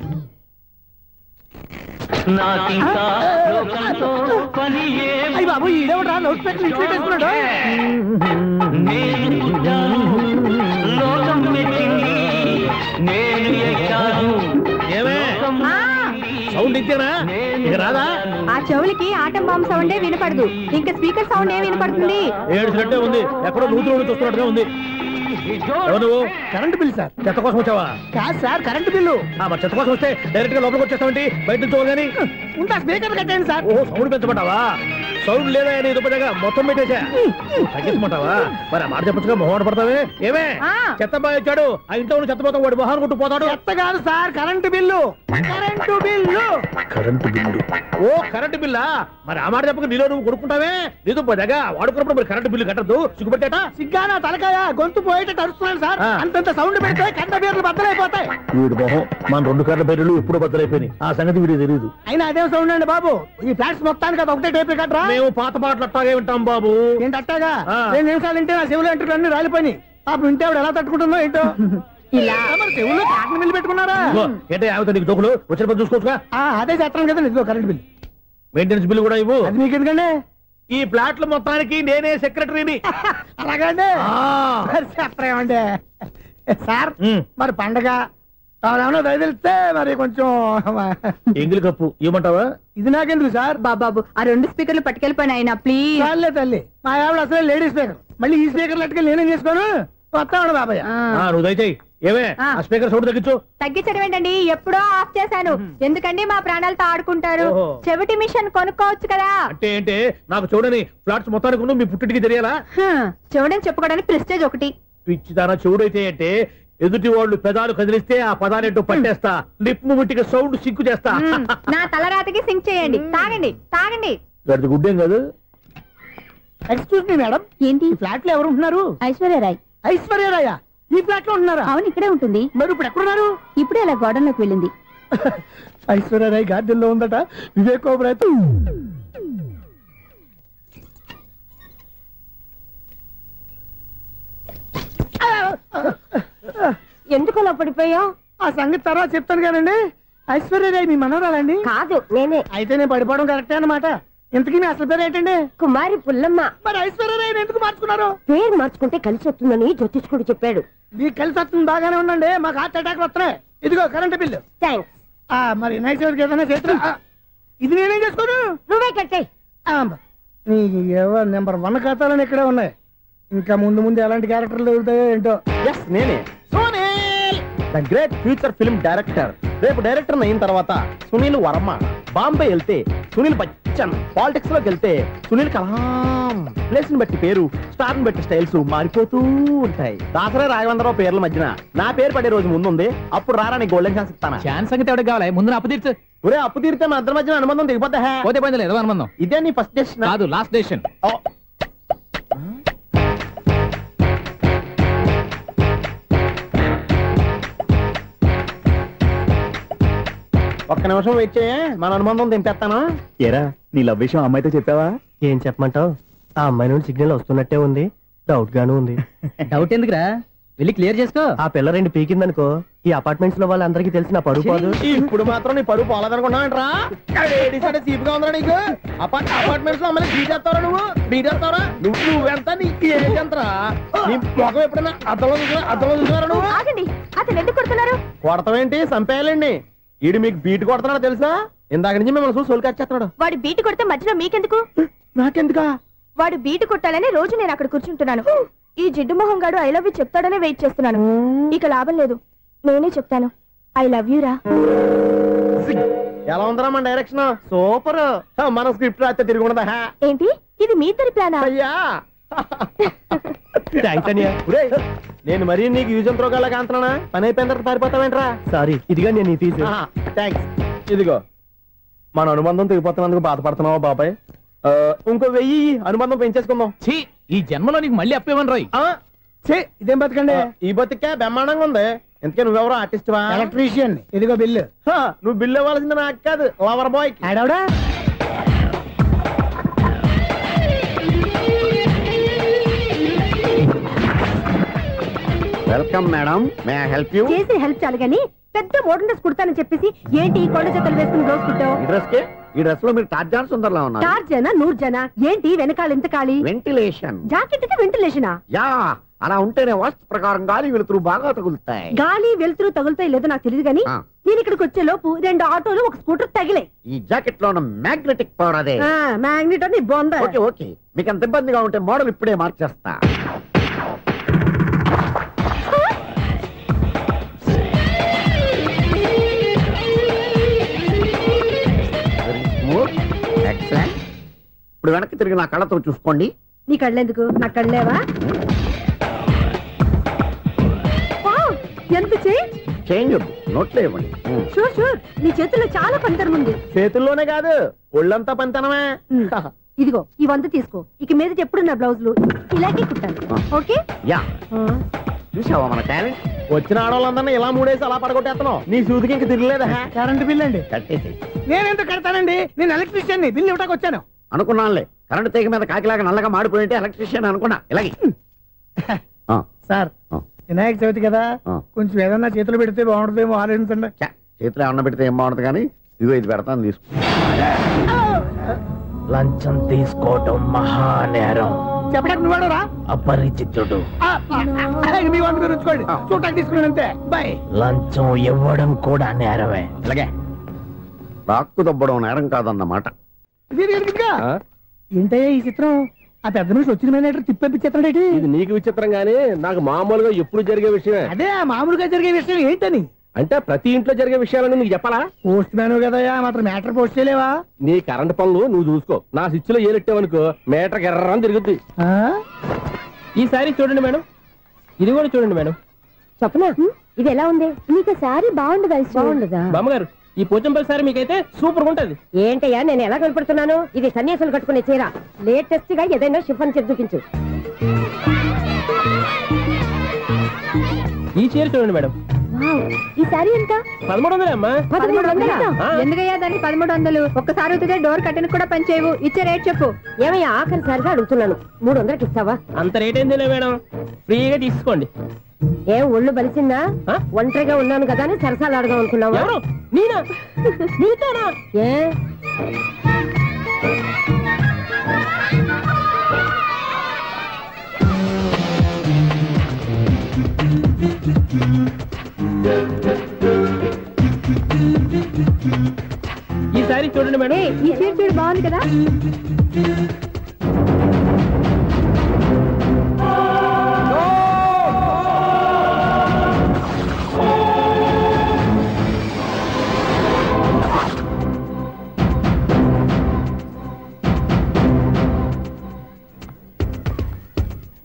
అయ్యి బాబు ఈడేవడా లౌడ్ స్పీకర్ ఇన్స్టేట్ చేసుకున్నాడు. సౌండ్ ఇచ్చానా? ఇక రాదా? ఆ చెవులకి ఆటం బాంబు సౌండే వినపడదు, ఇంకా స్పీకర్ సౌండ్ ఏ వినపడుతుంది? ఏడ్చినట్టే ఉంది. ఎక్కడో నూతులు చూస్తున్నట్టుగా ఉంది. నువ్వు కరెంట్ బిల్ సార్? చెత్త కోసం వచ్చావా? కాదు సార్, కరెంట్ బిల్లు. మరి చెత్త కోసం వస్తే డైరెక్ట్ గా లోపలికి వచ్చేస్తామంటే బయట నుంచి కానీ ఉంటా. స్పీకర్ కట్టండి సార్. ఓ సౌండ్ పెంచమంటావా? సౌండ్ లేదా అని దుప్పటగా మొత్తం పెట్టేసా. తగ్గించమంటావా? మరి ఆ మాట చెప్పచ్చుగా మొహమాట పడతావే. ఏమే చెత్త బాగా వచ్చాడు, ఆ ఇంట్లో చెత్త పోతాం, వాడు మొహాన్ని కొట్టు పోతాడు. చెత్త కాదు sir, current bill. Current bill. Current bill. ఓ కరెంటు బిల్లా? మరి ఆ మాట చెప్పక నీలో నువ్వు కొడుకుంటావే. నీతో పోదాగా వాడుకున్నప్పుడు మరి కరెంటు బిల్లు కట్టద్దు. సిగ్గుపెట్టేట? సిగ్గానా తలకాయ గొంతు పోయేటట్టు అరుస్తున్నాను సార్. అంతంత సౌండ్ పెడితే కంట బీర్లు బద్దలైపోతాయి. వీడు మొహం మన 2 కర్ల బీర్లు ఎప్పుడు బద్దలైపోయినాయి. ఆ సంగతి వీడికి తెలియదు. అయినా అదే సౌండ్ అండి బాబు. ఈ ఫ్లాట్స్ మొత్తానికి అది ఒకటే టైప్ కట్టరా? మేము పాత పాటలు అట్టాగే వింటాం బాబు. ఏంటి అట్టాగా? 2 నిమిషాలు వింటే నా చెవులు ఎంటర్ అన్ని రాలిపోయినాయి. పాపం వింటే ఆవిడ ఎలా తట్టుకుంటుందో ఏంటో. ఇలా మరి చెవుల్లో కాటన్ బిల్లు పెట్టుకున్నారా? ఏంటో యావత నీకు దోకులు వచ్చిన పని చూసుకోవచ్చుగా. అదే చేస్తాను కదా. ఇదిగో కరెంట్ బిల్, మెయింటెనెన్స్ బిల్లు కూడా ఇవ్వు. అది మీకు ఎందుకండి? ఈ ఫ్లాట్ల మొత్తానికి నేనే సెక్రటరీని. అలాగండి. చెప్పరేమండి సార్? మరి పండగ ఏమన్నా దయదలిస్తే మరి కొంచెం ఎంగిలి కప్పు ఇవ్వమంటావా? ఇది నాకెందుకు సార్? బాబాబు ఆ 2 స్పీకర్లు పట్టుకెళ్ళిపోయినా ప్లీజ్. చాలే తల్లి, మా ఆవిడ అసలే లేడీ స్పీకర్. మళ్ళీ ఈ స్పీకర్ లెట్టుకెళ్ళి నేనేం చేసుకోను. వస్తాడు బాబాయ్. నువ్వు దయచేయి. ఏమే ఆ స్పీకర్ సౌండ్ తగ్గించు. తగ్గించడం ఏంటండి? ఎప్పుడో ఆఫ్ చేశాను. ఎందుకండి మా ప్రాణాలతో ఆడుకుంటారు? చెవిటి మిషన్ కొనుక్కోవచ్చు కదా. అంటే ఏంటి? నాకు చూడని ఫ్లాట్స్ మొత్తానికి మీ పుట్టింటికి తెలియాలా? చూడని చెప్పుకోవడానికి ప్రెస్టేజ్ ఒకటి. పిచ్చిదానా చూడైతే అంటే ఎదుటి వాళ్ళు పెదాలు కదిలిస్తే ఆ పదాలేంటో పట్టేస్తా. లిప్ ముట్టికి సౌండ్ సింకు చేస్తా. నా తలరాతకి సింక్ చేయండి. తాగండి తాగండి. గడిది గుడ్డేం కాదు. ఎక్స్క్యూజ్ మీ మేడం, ఏంటి ఫ్లాట్ లో ఎవరు ఉంటున్నారు? ఐశ్వర్యరాయ్. ఐశ్వర్యరాయ ఈ ఫ్లాట్ లో ఉంటున్నారా? అవును, ఇక్కడే ఉంటుంది. మరి ఇప్పుడు ఎక్కడున్నారు? ఇప్పుడే అలా గార్డెన్ లోకి వెళ్ళింది. ఐశ్వర్యరాయ్ గార్డెన్ లో ఉందట. వివేక్ ఓబరాయ్ ఎందుకు అలా పడిపోయావు? ఆ సంగతి తర్వాత చెప్తాను కానండి. ఐశ్వర్యరాయ్ మీ మనవరాలండి? కాదు, నేనే. అయితే నేను పడిపోవడం కరెక్టే అన్నమాట. ఇంతకీ మీ అసలు పేరు ఏంటండి? కుమారి పుల్లమ్మ. మరి ఐశ్వర్యరాయ్ ఎందుకు మార్చుకున్నారు? పేరు మార్చుకుంటే కలిసి వస్తుందని జ్యోతిష్కుడు చెప్పాడు. మీకు కలిసి వస్తుంది, బాగానే ఉండండి. మాకు హార్ట్ అటాక్ వస్తున్నాయి. ఇదిగో కరెంట్ బిల్లు. థ్యాంక్స్. మరి నైట్ ఏదైనా చేతులు ఇది నేనేం చేసుకోను. నువ్వే కట్టే. నెంబర్ 1 ఖాతాలని ఇక్కడే ఉన్నాయి. ఇంకా ముందు ముందు ఎలాంటి క్యారెక్టర్లు దొరుకుతాయో ఏంటో. నేనే the great future film director. రేపు డైరెక్టర్ అయిన తర్వాత సునీల్ వర్మ బాంబే వెళ్తే సునీల్ బచ్చన్. పాలిటిక్స్ లోకి వెళ్తే సునీల్ కలాం. ప్లేస్ ని బట్టి పేరు, స్టార్ ని బట్టి స్టైల్స్ మారిపోతూ ఉంటాయి. దాసరే రాఘవేంద్రరావు పేర్ల మధ్యన నా పేరు పడే రోజు ముందుంది. అప్పుడు రారా నీ గోల్డెన్ ఛాన్స్ ఇస్తానా? ఛాన్స్ సంగతి ఎవరికి కావాలి? ముందు అప్పు తీర్చు. ఒరే అప్పు తీరితే మన ఇద్దరి మధ్యన అనుబంధం దిగిపోతా. పోతే పోయింది లేదు అనుబంధం. ఇదే నీ ఫస్ట్ డెసిషన్ కాదు, లాస్ట్ డెసిషన్. ఒక్క నిమిషం వెయిట్ చేయ, మన అనుబంధం దింపేస్తాను. ఏరా నీ లవ్ విషయం అమ్మాయితో చెప్పావా? ఏం చెప్పమంటావు? ఆ అమ్మాయి నుండి సిగ్నల్ వస్తున్నట్టే ఉంది, డౌట్ గాను ఉంది. డౌట్ ఎందుకురా, వెళ్ళి క్లియర్ చేసుకో. ఆ పిల్ల 2 పీకిందనుకో, ఈ అపార్ట్మెంట్స్ లో వాళ్ళందరికీ తెలిసిన పరువు పోదు. ఇప్పుడు మాత్రం నీ పరువు పోలేదనుకున్నావంటరా? చీపుగా ఉందా నీకు? అపార్ట్మెంట్స్ లో అమ్మని బీటేస్తావరా? బీటేస్తావరా? నువ్వెంత నీకు ఏంటంతరా? నీ మొఖం ఎప్పుడైనా అద్దంలో చూసారా నువ్వు? అతను ఎందుకు కొడుతున్నారు? కొడతావేంటి? చంపేయాలండి. ఈడు మీకు బీట్ కొడుతున్నాడు తెలుసా? ఇందాక నుంచి మిమ్మల్ని చూసి సోల్కి వచ్చేస్తున్నాడు. వాడు బీటు కొడితే మధ్యలో మీకెందుకు? నాకెందుకా? వాడు బీటు కొట్టాలని రోజు నేను అక్కడ కూర్చుంటున్నాను. ఈ జిడ్డు మొహం గాడు ఐ లవ్ యూ చెప్తాడనే వెయిట్ చేస్తున్నాను. ఇక లాభం లేదు, నేనే చెప్తాను ఐ లవ్ యూ రా. ఎలా ఉందరా మన డైరెక్షన్? సూపర్. మన స్క్రిప్ట్ రాస్తే తిరిగి ఉండదా? ఏంటి ఇది మీ ఇద్దరి ప్లానా? అయ్యా నేను మరీ నీకు యూజ్ ఎంతో గల్లాగా అంటున్నా. పని అయిపోయిన తర్వాత పారిపోతావేంట్రా? సారీ, ఇదిగా నేను థ్యాంక్స్. ఇదిగో మన అనుబంధం తెగిపోతున్నందుకు బాధపడుతున్నావా బాబాయ్? ఇంకో 1000 అనుబంధం పెంచేసుకుందాం. ఈ జన్మలో నీకు మళ్ళీ అప్పేమని రాయి. ఇదేం బతకండి? ఈ బతికే బ్రహ్మాండంగా ఉంది. ఎందుకే నువ్వెవరో ఆర్టిస్ట్ వా? ఎలక్ట్రీషియన్. ఇదిగో బిల్లు. నువ్వు బిల్లు ఇవ్వాల్సింది నాకు కాదు, లవర్ బాయ్. ఆడవడా? Welcome madam, may I help you? చేసి హెల్ప్ చాలు గానీ పెద్ద మోడర్న్ డ్రెస్ కుడతానని చెప్పేసి ఏంటి ఈ కొండ జతలు వేసుకుని రోజు కుట్టావు? ఈ డ్రెస్ లో మీరు టార్జాన్ సుందర్లా ఉన్నారు. టార్జనా 100 జన ఏంటి వెనకాల ఎంత ఖాళీ? వెంటిలేషన్. జాకెట్ కి వెంటిలేషనా? యా, అలా ఉంటేనే వాస్తు ప్రకారం గాలి వెలుతురు బాగా తగులుతాయి. గాలి వెలుతురు తగులుతాయి లేదో నాకు తెలియదు గానీ నేను ఇక్కడికి వచ్చే లోపు 2 ఆటోలు ఒక స్కూటర్ తగిలే. ఈ జాకెట్ లో ఉన్న మ్యాగ్నెటిక్ పవర్ అదే. మ్యాగ్నెట్ అని బొంద. ఓకే, మీకు అంత ఇబ్బందిగా ఉంటే మోడల్ ఇప్పుడే మార్చేస్తా. ఇప్పుడు వెనక్కి తిరిగి నా కళ్ళతో చూసుకోండి. నీ కళ్ళెందుకు? నా కళ్ళేవా? ఎంత చేంజ్ నోట్లో ఇవ్వండి. షూర్ నీ చేతుల్లో చాలా పనితనం ఉంది. చేతుల్లోనే కాదు, ఒళ్ళంతా పనితనమే. ఇదిగో ఈ 100 తీసుకో. ఇక మీద ఎప్పుడు నా బ్లౌజులు ఇలాగే కుట్టాను. ఓకే? యా, చూసావా మన టాలెంట్? వచ్చిన ఆడవాళ్ళందరినీ ఇలా మూడేసి అలా పడగొట్టేస్తున్నావు. నీ సూదికి ఇంక తిరగలేదా? కరెంట్ బిల్ అండి. కట్టేసి. నేనెందుకు కడతానండి? నేను ఎలక్ట్రీషియన్. బిల్ ఇవ్వడానికి వచ్చాను. అనుకున్నానులే, కరెంట్ తీగ మీద కాకిలాగా నల్లగా మాడిపోయింటే ఎలక్ట్రీషియన్ అనుకున్నా. ఇలాగే సార్, వినాయక చవితి కదా, కొంచెం ఏదన్నా చేతులు పెడితే బాగుంటుందేమో ఆలోచించండి. చేతిలో ఏమన్నా పెడితే ఏం బాగుంటుంది కానీ ఇదిగో ఇది పెడతాను, తీసుకో. లంచం తీసుకోవటం మహానేరం. చెప్పడానికి నువ్వాడరా? అపరిచితుడు. మీ వంట మీరు ఉంచుకోండి, చూడటానికి తీసుకున్నాను అంతే. బాయ్. లంచం ఇవ్వడం కూడా నేరమే. ఇలాగే రాక్కు దబ్బడం నేరం కాదన్నమాట. ఏంటయ్యా ఈ చిత్రం? ఆ పెద్ద నుంచి వచ్చిన మేనేటర్ తిప్పించేస్తాడేటి? ఇది నీకు విచిత్రం గానీ నాకు మామూలుగా ఎప్పుడు జరిగే విషయమే. అదే మామూలుగా జరిగే విషయం ఏంటని? అంటే ప్రతి ఇంట్లో జరిగే విషయాలని నీకు చెప్పాలా? పోస్ట్ మ్యాన్ కదయ్యా, మాత్రం మ్యాటర్ పోస్ట్ చేయలేవా? నీ కరెంట్ పనులు నువ్వు చూసుకో. నా స్విచ్ లో ఏలెట్టావనుకో మీటర్ ఎర్రని తిరుగుద్ది. ఈసారి చూడండి మేడం, ఇది కూడా చూడండి మేడం. చెప్పనా? ఇది ఎలా ఉంది? నీకు సారీ బాగుండదా? బాగుండదా బామ్మగారు? ఈ పోచంపల్లి సారీ మీకైతే సూపర్ ఉంటది. ఏంటయ్యా నేను ఎలా కనపడుతున్నాను? ఇది సన్యాసులు కట్టుకునే చీర. లేటెస్ట్ గా ఏదైనా షిఫాన్ చేసి చూపించు. ఈ చీర చూడండి మేడం. ఈ సారీ ఎంత? 1300 అమ్మా. 1300? ఎందుకయ్యా దాన్ని 1300? ఒక్కసారి అవుతుందే డోర్ కట్టను కూడా పనిచేయవు. ఇచ్చే రేట్ చెప్పు. ఏమయ్యా ఆఖరిసారిగా అడుగుతున్నాను, 300కి ఇస్తావా? అంత రేట్ ఏందిలే మేడం, ఫ్రీగా తీసుకోండి. ఏం ఒళ్ళు బలిసిందా? ఒంటరిగా ఉన్నాను కదా అని సరసాలు అడదాం అనుకున్నావా? నేనా? నీతోనా? ఏ ఈ సారీ చూడండి మేడం. ఈ చీర చూడు, బాగుంది కదా?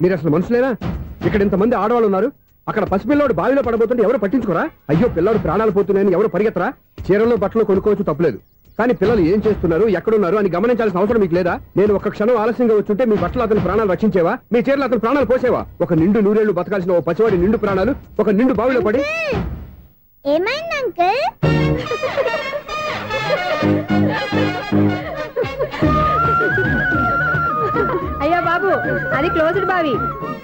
మీరు అసలు మనుషులేనా? ఇక్కడ ఇంతమంది ఆడవాళ్ళు ఉన్నారు, అక్కడ పసిపిల్లాడు బావిలో పడబోతుంటే ఎవరు పట్టించుకోరా? అయ్యో పిల్లాడు ప్రాణాలు పోతున్నాయని ఎవరు పరిగెత్తరా? చీరల్లో బట్టలు కొనుక్కోవచ్చు, తప్పలేదు. కానీ పిల్లలు ఏం చేస్తున్నారు, ఎక్కడున్నారు అని గమనించాల్సిన అవసరం మీకు లేదా? నేను ఒక క్షణం ఆలస్యంగా వచ్చుంటే మీ బట్టలు అతని ప్రాణాలు రక్షించేవా? మీ చీరలు అతని ప్రాణాలు పోసేవా? ఒక నిండు నూరేళ్లు బతకాల్సిన ఓ పసివాడి నిండు ప్రాణాలు ఒక నిండు బావిలో పడి. ఏమైంది అంకుల్? అయ్యో బాబు, అది క్లోజ్డ్ బావి,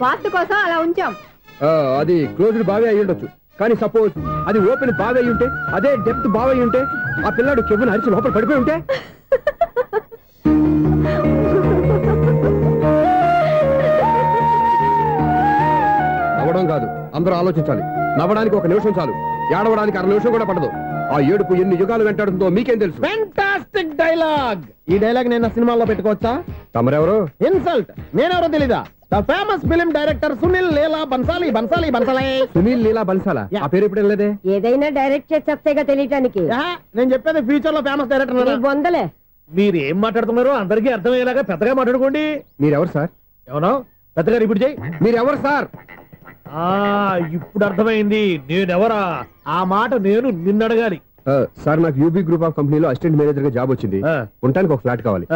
వాస్తు కోసం అలా ఉంచాం. అది క్లోజ్డ్ బావి అయి ఉండొచ్చు, కానీ సపోజ్ అది ఓపెన్ బావి అయి ఉంటే, అదే డెప్త్ బావి అయి ఉంటే, ఆ పిల్లాడు కెవ్వును అరిచి లోపల పడిపోయి ఉంటే. నవ్వడం కాదు, అందరూ ఆలోచించాలి. నవ్వడానికి ఒక నిమిషం చాలు, ఏడవడానికి అర నిమిషం కూడా పడదు. ఆ ఏడుపు ఎన్ని యుగాలు వెంటాడుతుందో మీకేం తెలుసు? Fantastic dialogue. ఈ డైలాగ్ నేను సినిమాలో పెట్టుకోవచ్చా? తమరెవరు? ఇన్సల్ట్. నేనెవరో తెలీదా? The famous film director Sunil Leela Bhansali. Sunil Leela బన్సాలా? ఆ పేరు ఇప్పుడు లేదే. ఏదైనా డైరెక్ట్ చేసేగా తెలియటానికి. నేను చెప్పేది ఫ్యూచర్ లో ఫేమస్ డైరెక్టర్. బొందలే. మీరు ఏం మాట్లాడుతున్నారో అందరికీ అర్థమయ్యేలాగా పెద్దగా మాట్లాడుకోండి. మీరెవరు సార్? ఎవరో పెద్దగా రిపీట్ చేయి. మీరెవరు సార్? ఇప్పుడు అర్థమైంది నేనెవరా. ఆ మాట నేను నిన్ను అడగాలి. సార్, నాకు యూబీ గ్రూప్ ఆఫ్ కంపెనీలో అసిస్టెంట్ మేనేజర్ గా జాబ్ వచ్చింది. ఉండటానికి ఒక ఫ్లాట్ కావాలి.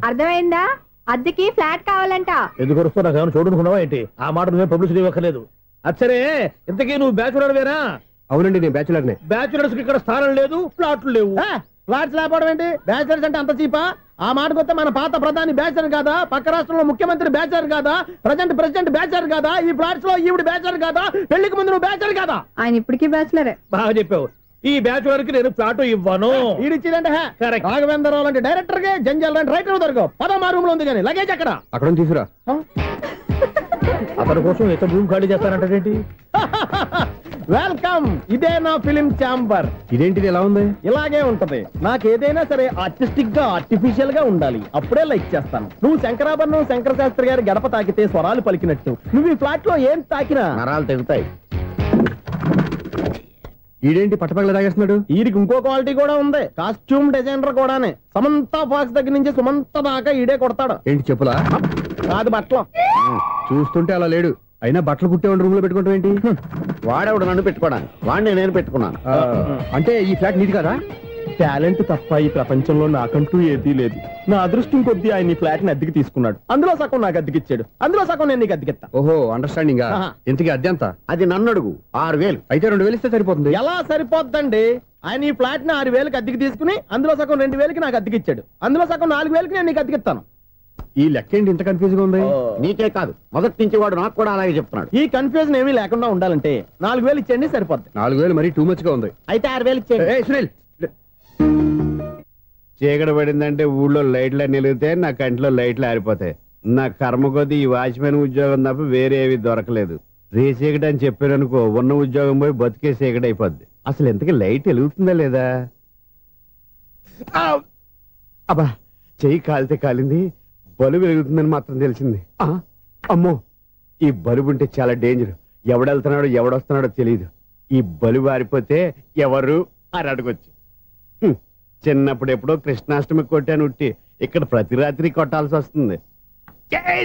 అర్థమైందా? అద్దెకి ఫ్లాట్ కావాలంట. ఎందుకు వస్తావు? నాకు ఏమైనా చూడనుకున్నావా ఏంటి? ఆ మాట నువ్వే పబ్లిసిటీ ఇవ్వక్కర్లేదు. అచ్చరే, ఇంతకీ నువ్వు బ్యాచులర్ వేరా? అవునండి, నేను బ్యాచులర్ నే. బ్యాచులర్స్ కి ఇక్కడ స్థానం లేదు, ఫ్లాట్లు లేవు. ఫ్లాట్స్ లేకపోవడం ఏంటి? బ్యాచులర్స్ అంటే అంత చీపా? ఆ మాటకొస్తే మన పాత ప్రధాని బ్యాచర్ కాదా? పక్క రాష్ట్రంలో ముఖ్యమంత్రి బ్యాచర్ కాదా? ప్రెసిడెంట్ బ్యాచర్ కాదా? ఈ ఫ్లాట్స్ లో ఈవిడ బ్యాచర్ కాదా? పెళ్లికి ముందు నువ్వు బ్యాచర్ కాదా? ఆయన ఇప్పటికీ బ్యాచులరే. బాగా చెప్పావు. ఈ బ్యాచులర్ కి నేను ఫ్లాట్ ఇవ్వను. ఈడిచ్చిందంటే రాఘవేంద్రరావు లాంటి డైరెక్టర్ కి జంజల్ లాంటి రైటర్ దొరకవు. పదమా రూమ్ లో ఉంది కానీ లగేజ్ అక్కడ. అక్కడ తీసుకురా. అతని కోసం ఎంత రూమ్ ఖాళీ చేస్తానంటే వెల్కమ్. ఇదే నా ఫిలిం ఛాంబర్. ఇదేంటిది ఎలా ఉంది? ఇలాగే ఉంటది. నాకు ఏదైనా సరే ఆర్టిస్టిక్ గా ఆర్టిఫిషియల్ గా ఉండాలి, అప్పుడే లైక్ చేస్తాను. నువ్వు శంకరాభరణం శంకర శాస్త్రి గారి గడప తాకితే స్వరాలు పలికినట్టు నువ్వు ఈ ఫ్లాట్ లో ఏం తాకినా నరాలు తెగుతాయి. ఈడేంటి పట్టపగల తాగేస్తున్నాడు? వీడికి ఇంకో క్వాలిటీ కూడా ఉంది. కాస్ట్యూమ్ డిజైనర్ కూడానే. సమంత ఫాక్స్ దగ్గర నుంచి సుమంత దాకా ఈడే కొడతాడు. ఏంటి చెప్పులా? కాదు, బట్టలు. చూస్తుంటే అలా లేడు. అయినా బట్టలు కుట్టేవాడి రూమ్ లో పెట్టుకుంటాం ఏంటి? వాడేవాడు నన్ను పెట్టుకోడా? వాడిని నేను పెట్టుకున్నాను. అంటే ఈ ఫ్లాట్ నీది కదా? టాలెంట్ తప్ప ఈ ప్రపంచంలో నాకంటూ ఏదీ లేదు. నా అదృష్టం కొద్దీ ఆయన ఈ ఫ్లాట్ ని అద్దెకి తీసుకున్నాడు. అందులో సగం నాకు అద్దెకిచ్చాడు, అందులో సగం నేను నీకు అద్దెకిస్తా. ఓహో, అండర్స్టాండింగ్. ఇంతకీ అద్దె ఎంత? అది నన్ను అడుగు. 6,000. అయితే 2,000 ఇస్తే సరిపోతుంది. ఎలా సరిపోద్దండి? ఆయన ఈ ఫ్లాట్ ని 6,000కి అద్దెకి తీసుకుని అందులో సగం 2,000కి నాకు అద్దెకిచ్చాడు, అందులో సగం 4,000కి నేను నీకు అద్దెకిస్తాను. ఈ లెక్క ఏంటి ఇంత కన్ఫ్యూజ్ గా ఉంది? నీకే కాదు, మొదటి నుంచి వాడు నాకు కూడా అలాగే చెప్తున్నాడు. ఈ కన్ఫ్యూజన్ ఏమీ లేకుండా ఉండాలంటే 4,000 ఇచ్చేయండి, సరిపోద్ది. 4,000 మరీ టూ మచ్ గా ఉంది. అయితే 6,000 ఇచ్చేయండి. సునీల్, చీకటి పడిందంటే ఊళ్ళో లైట్లు నిలిగితే నా కంటిలో లైట్లు ఆరిపోతాయి. నా కర్మ కొద్దీ ఈ వాచ్మెన్ ఉద్యోగం తప్ప వేరే ఏవి దొరకలేదు. రేచీకటి అని చెప్పారనుకో, ఉన్న ఉద్యోగం పోయి బతికే చీకటి అయిపోద్ది. అసలు ఇంతకీ లైట్ వెలుగుతుందా లేదా? అబ్బా, చెయ్యి కాలితే కాలింది, బలుబు వెలుగుతుందని మాత్రం తెలిసింది. అమ్మో, ఈ బలుబు ఉంటే చాలా డేంజర్. ఎవడెళ్తున్నాడో ఎవడొస్తున్నాడో తెలియదు. ఈ బలుబు ఆరిపోతే ఎవరు అని అడగొచ్చు. చిన్నప్పుడు ఎప్పుడో కృష్ణాష్టమి కొట్టాను ఉట్టి, ఇక్కడ ప్రతి రాత్రి కొట్టాల్సి వస్తుంది.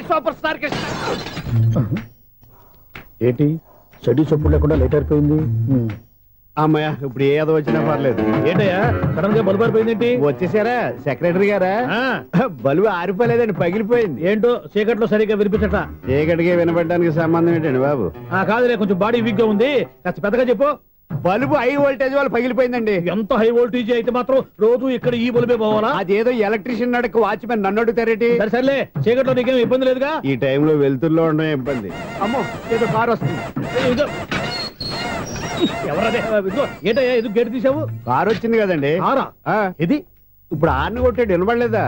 Super star Krishna. ఏంటి చెడు చొప్పుడు లేకుండా లేట్ అయిపోయింది? అమ్మయ్య, ఇప్పుడు ఏదో వచ్చినా పర్లేదు. ఏంటయ్యా సడన్ గా బల్బు ఆరిపోయింది ఏంటి? వచ్చేసారా సెక్రటరీ గారా? బల్బు ఆరిపోలేదండి, పగిలిపోయింది. ఏంటో చీకట్లో సరిగ్గా వినిపించట. చీకటికి వినపడడానికి సంబంధం ఏంటండి బాబు? కాదులే, కొంచెం బాడీ వీక్ గా ఉంది, కాస్త పెద్దగా చెప్పు. బల్బు హై వోల్టేజ్ వాళ్ళు పగిలిపోయిందండి. ఎంత హై వోల్టేజ్ అయితే మాత్రం రోజు ఇక్కడ ఈ బల్బే పోవాలా? అదేదో ఎలక్ట్రీషియన్ నడక వాచ్మెన్ నన్ను అడుగుతారేటి? సర్లే, చీకట్లో నీకేం ఇబ్బంది లేదుగా? ఈ టైంలో వెళ్తుల్లో ఉండడం ఇబ్బంది. అమ్మో, ఏదో కారు వస్తుంది. ఎవరదే? ఏంటయ్యా ఇది గేట్ తీసావు? కారు వచ్చింది కదండి. కారా? ఇది ఇప్పుడు హార్న్ కొట్టాడు, వినపడలేదా?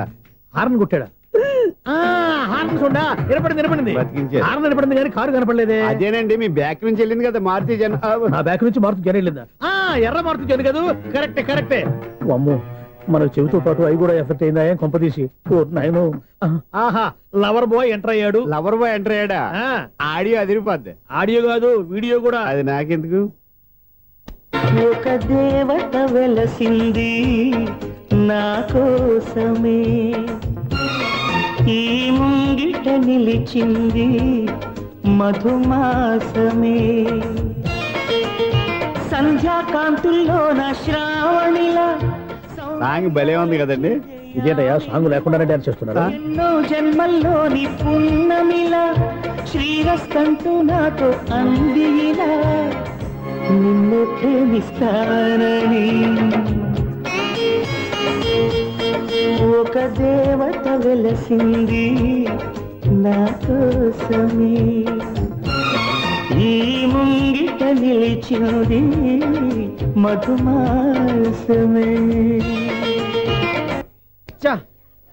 హార్న్ కొట్టాడా? హార్న్ చూడా వినపడింది. హార్న్ వినపడింది కానీ కారు కనపడలేదే. అదేనండి, మీ బ్యాక్ నుంచి వెళ్ళింది కదా మారుతి జన. నా బ్యాక్ నుంచి మారుతి జన వెళ్ళిందా? ఎర్ర మారుతి జన కదా? కరెక్టే. అమ్మో, మన చెవితో పాటు అవి కూడా ఎఫెక్ట్ అయిందా కొంపదీసి? ఆహా, లవర్ బాయ్ ఎంటర్ అయ్యాడు. లవర్ బాయ్ ఎంటర్ అయ్యాడా? ఆడియో అదిరిపోద్ది. ఆడియో కాదు, వీడియో కూడా. అది నాకెందుకు? ఒక దేవత వెలసింది నా కోసమే, ఈ ముంగిట నిలిచింది మధుమాసమే సంధ్యాకాంతుల్లోన శ్రావణిలా సాంగ్ భలే ఉంది కదండి. ఇదేటయ్యా సాంగ్ లేకుండానే డాన్స్ చేస్తున్నారా? ఎన్నో జన్మల్లోని పున్నమిలా శ్రీరస్తంటూ నాతో అందిలా నిన్ను ప్రేమిస్తానని ఒక దేవత వెలసింది నా కోసమే ఈ ముంగిట నిలిచింది మధుమాసమే.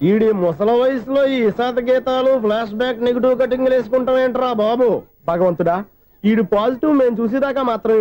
ఈడి ముసల వయసులో ఈ ఇసాత గీతాలు ఫ్లాష్ బ్యాక్ నెగిటివ్ కటింగ్ వేసుకుంటాం ఏంట్రా బాబు. భగవంతుడా, ఈడు పాజిటివ్ మేము చూసేదాకా మాత్రం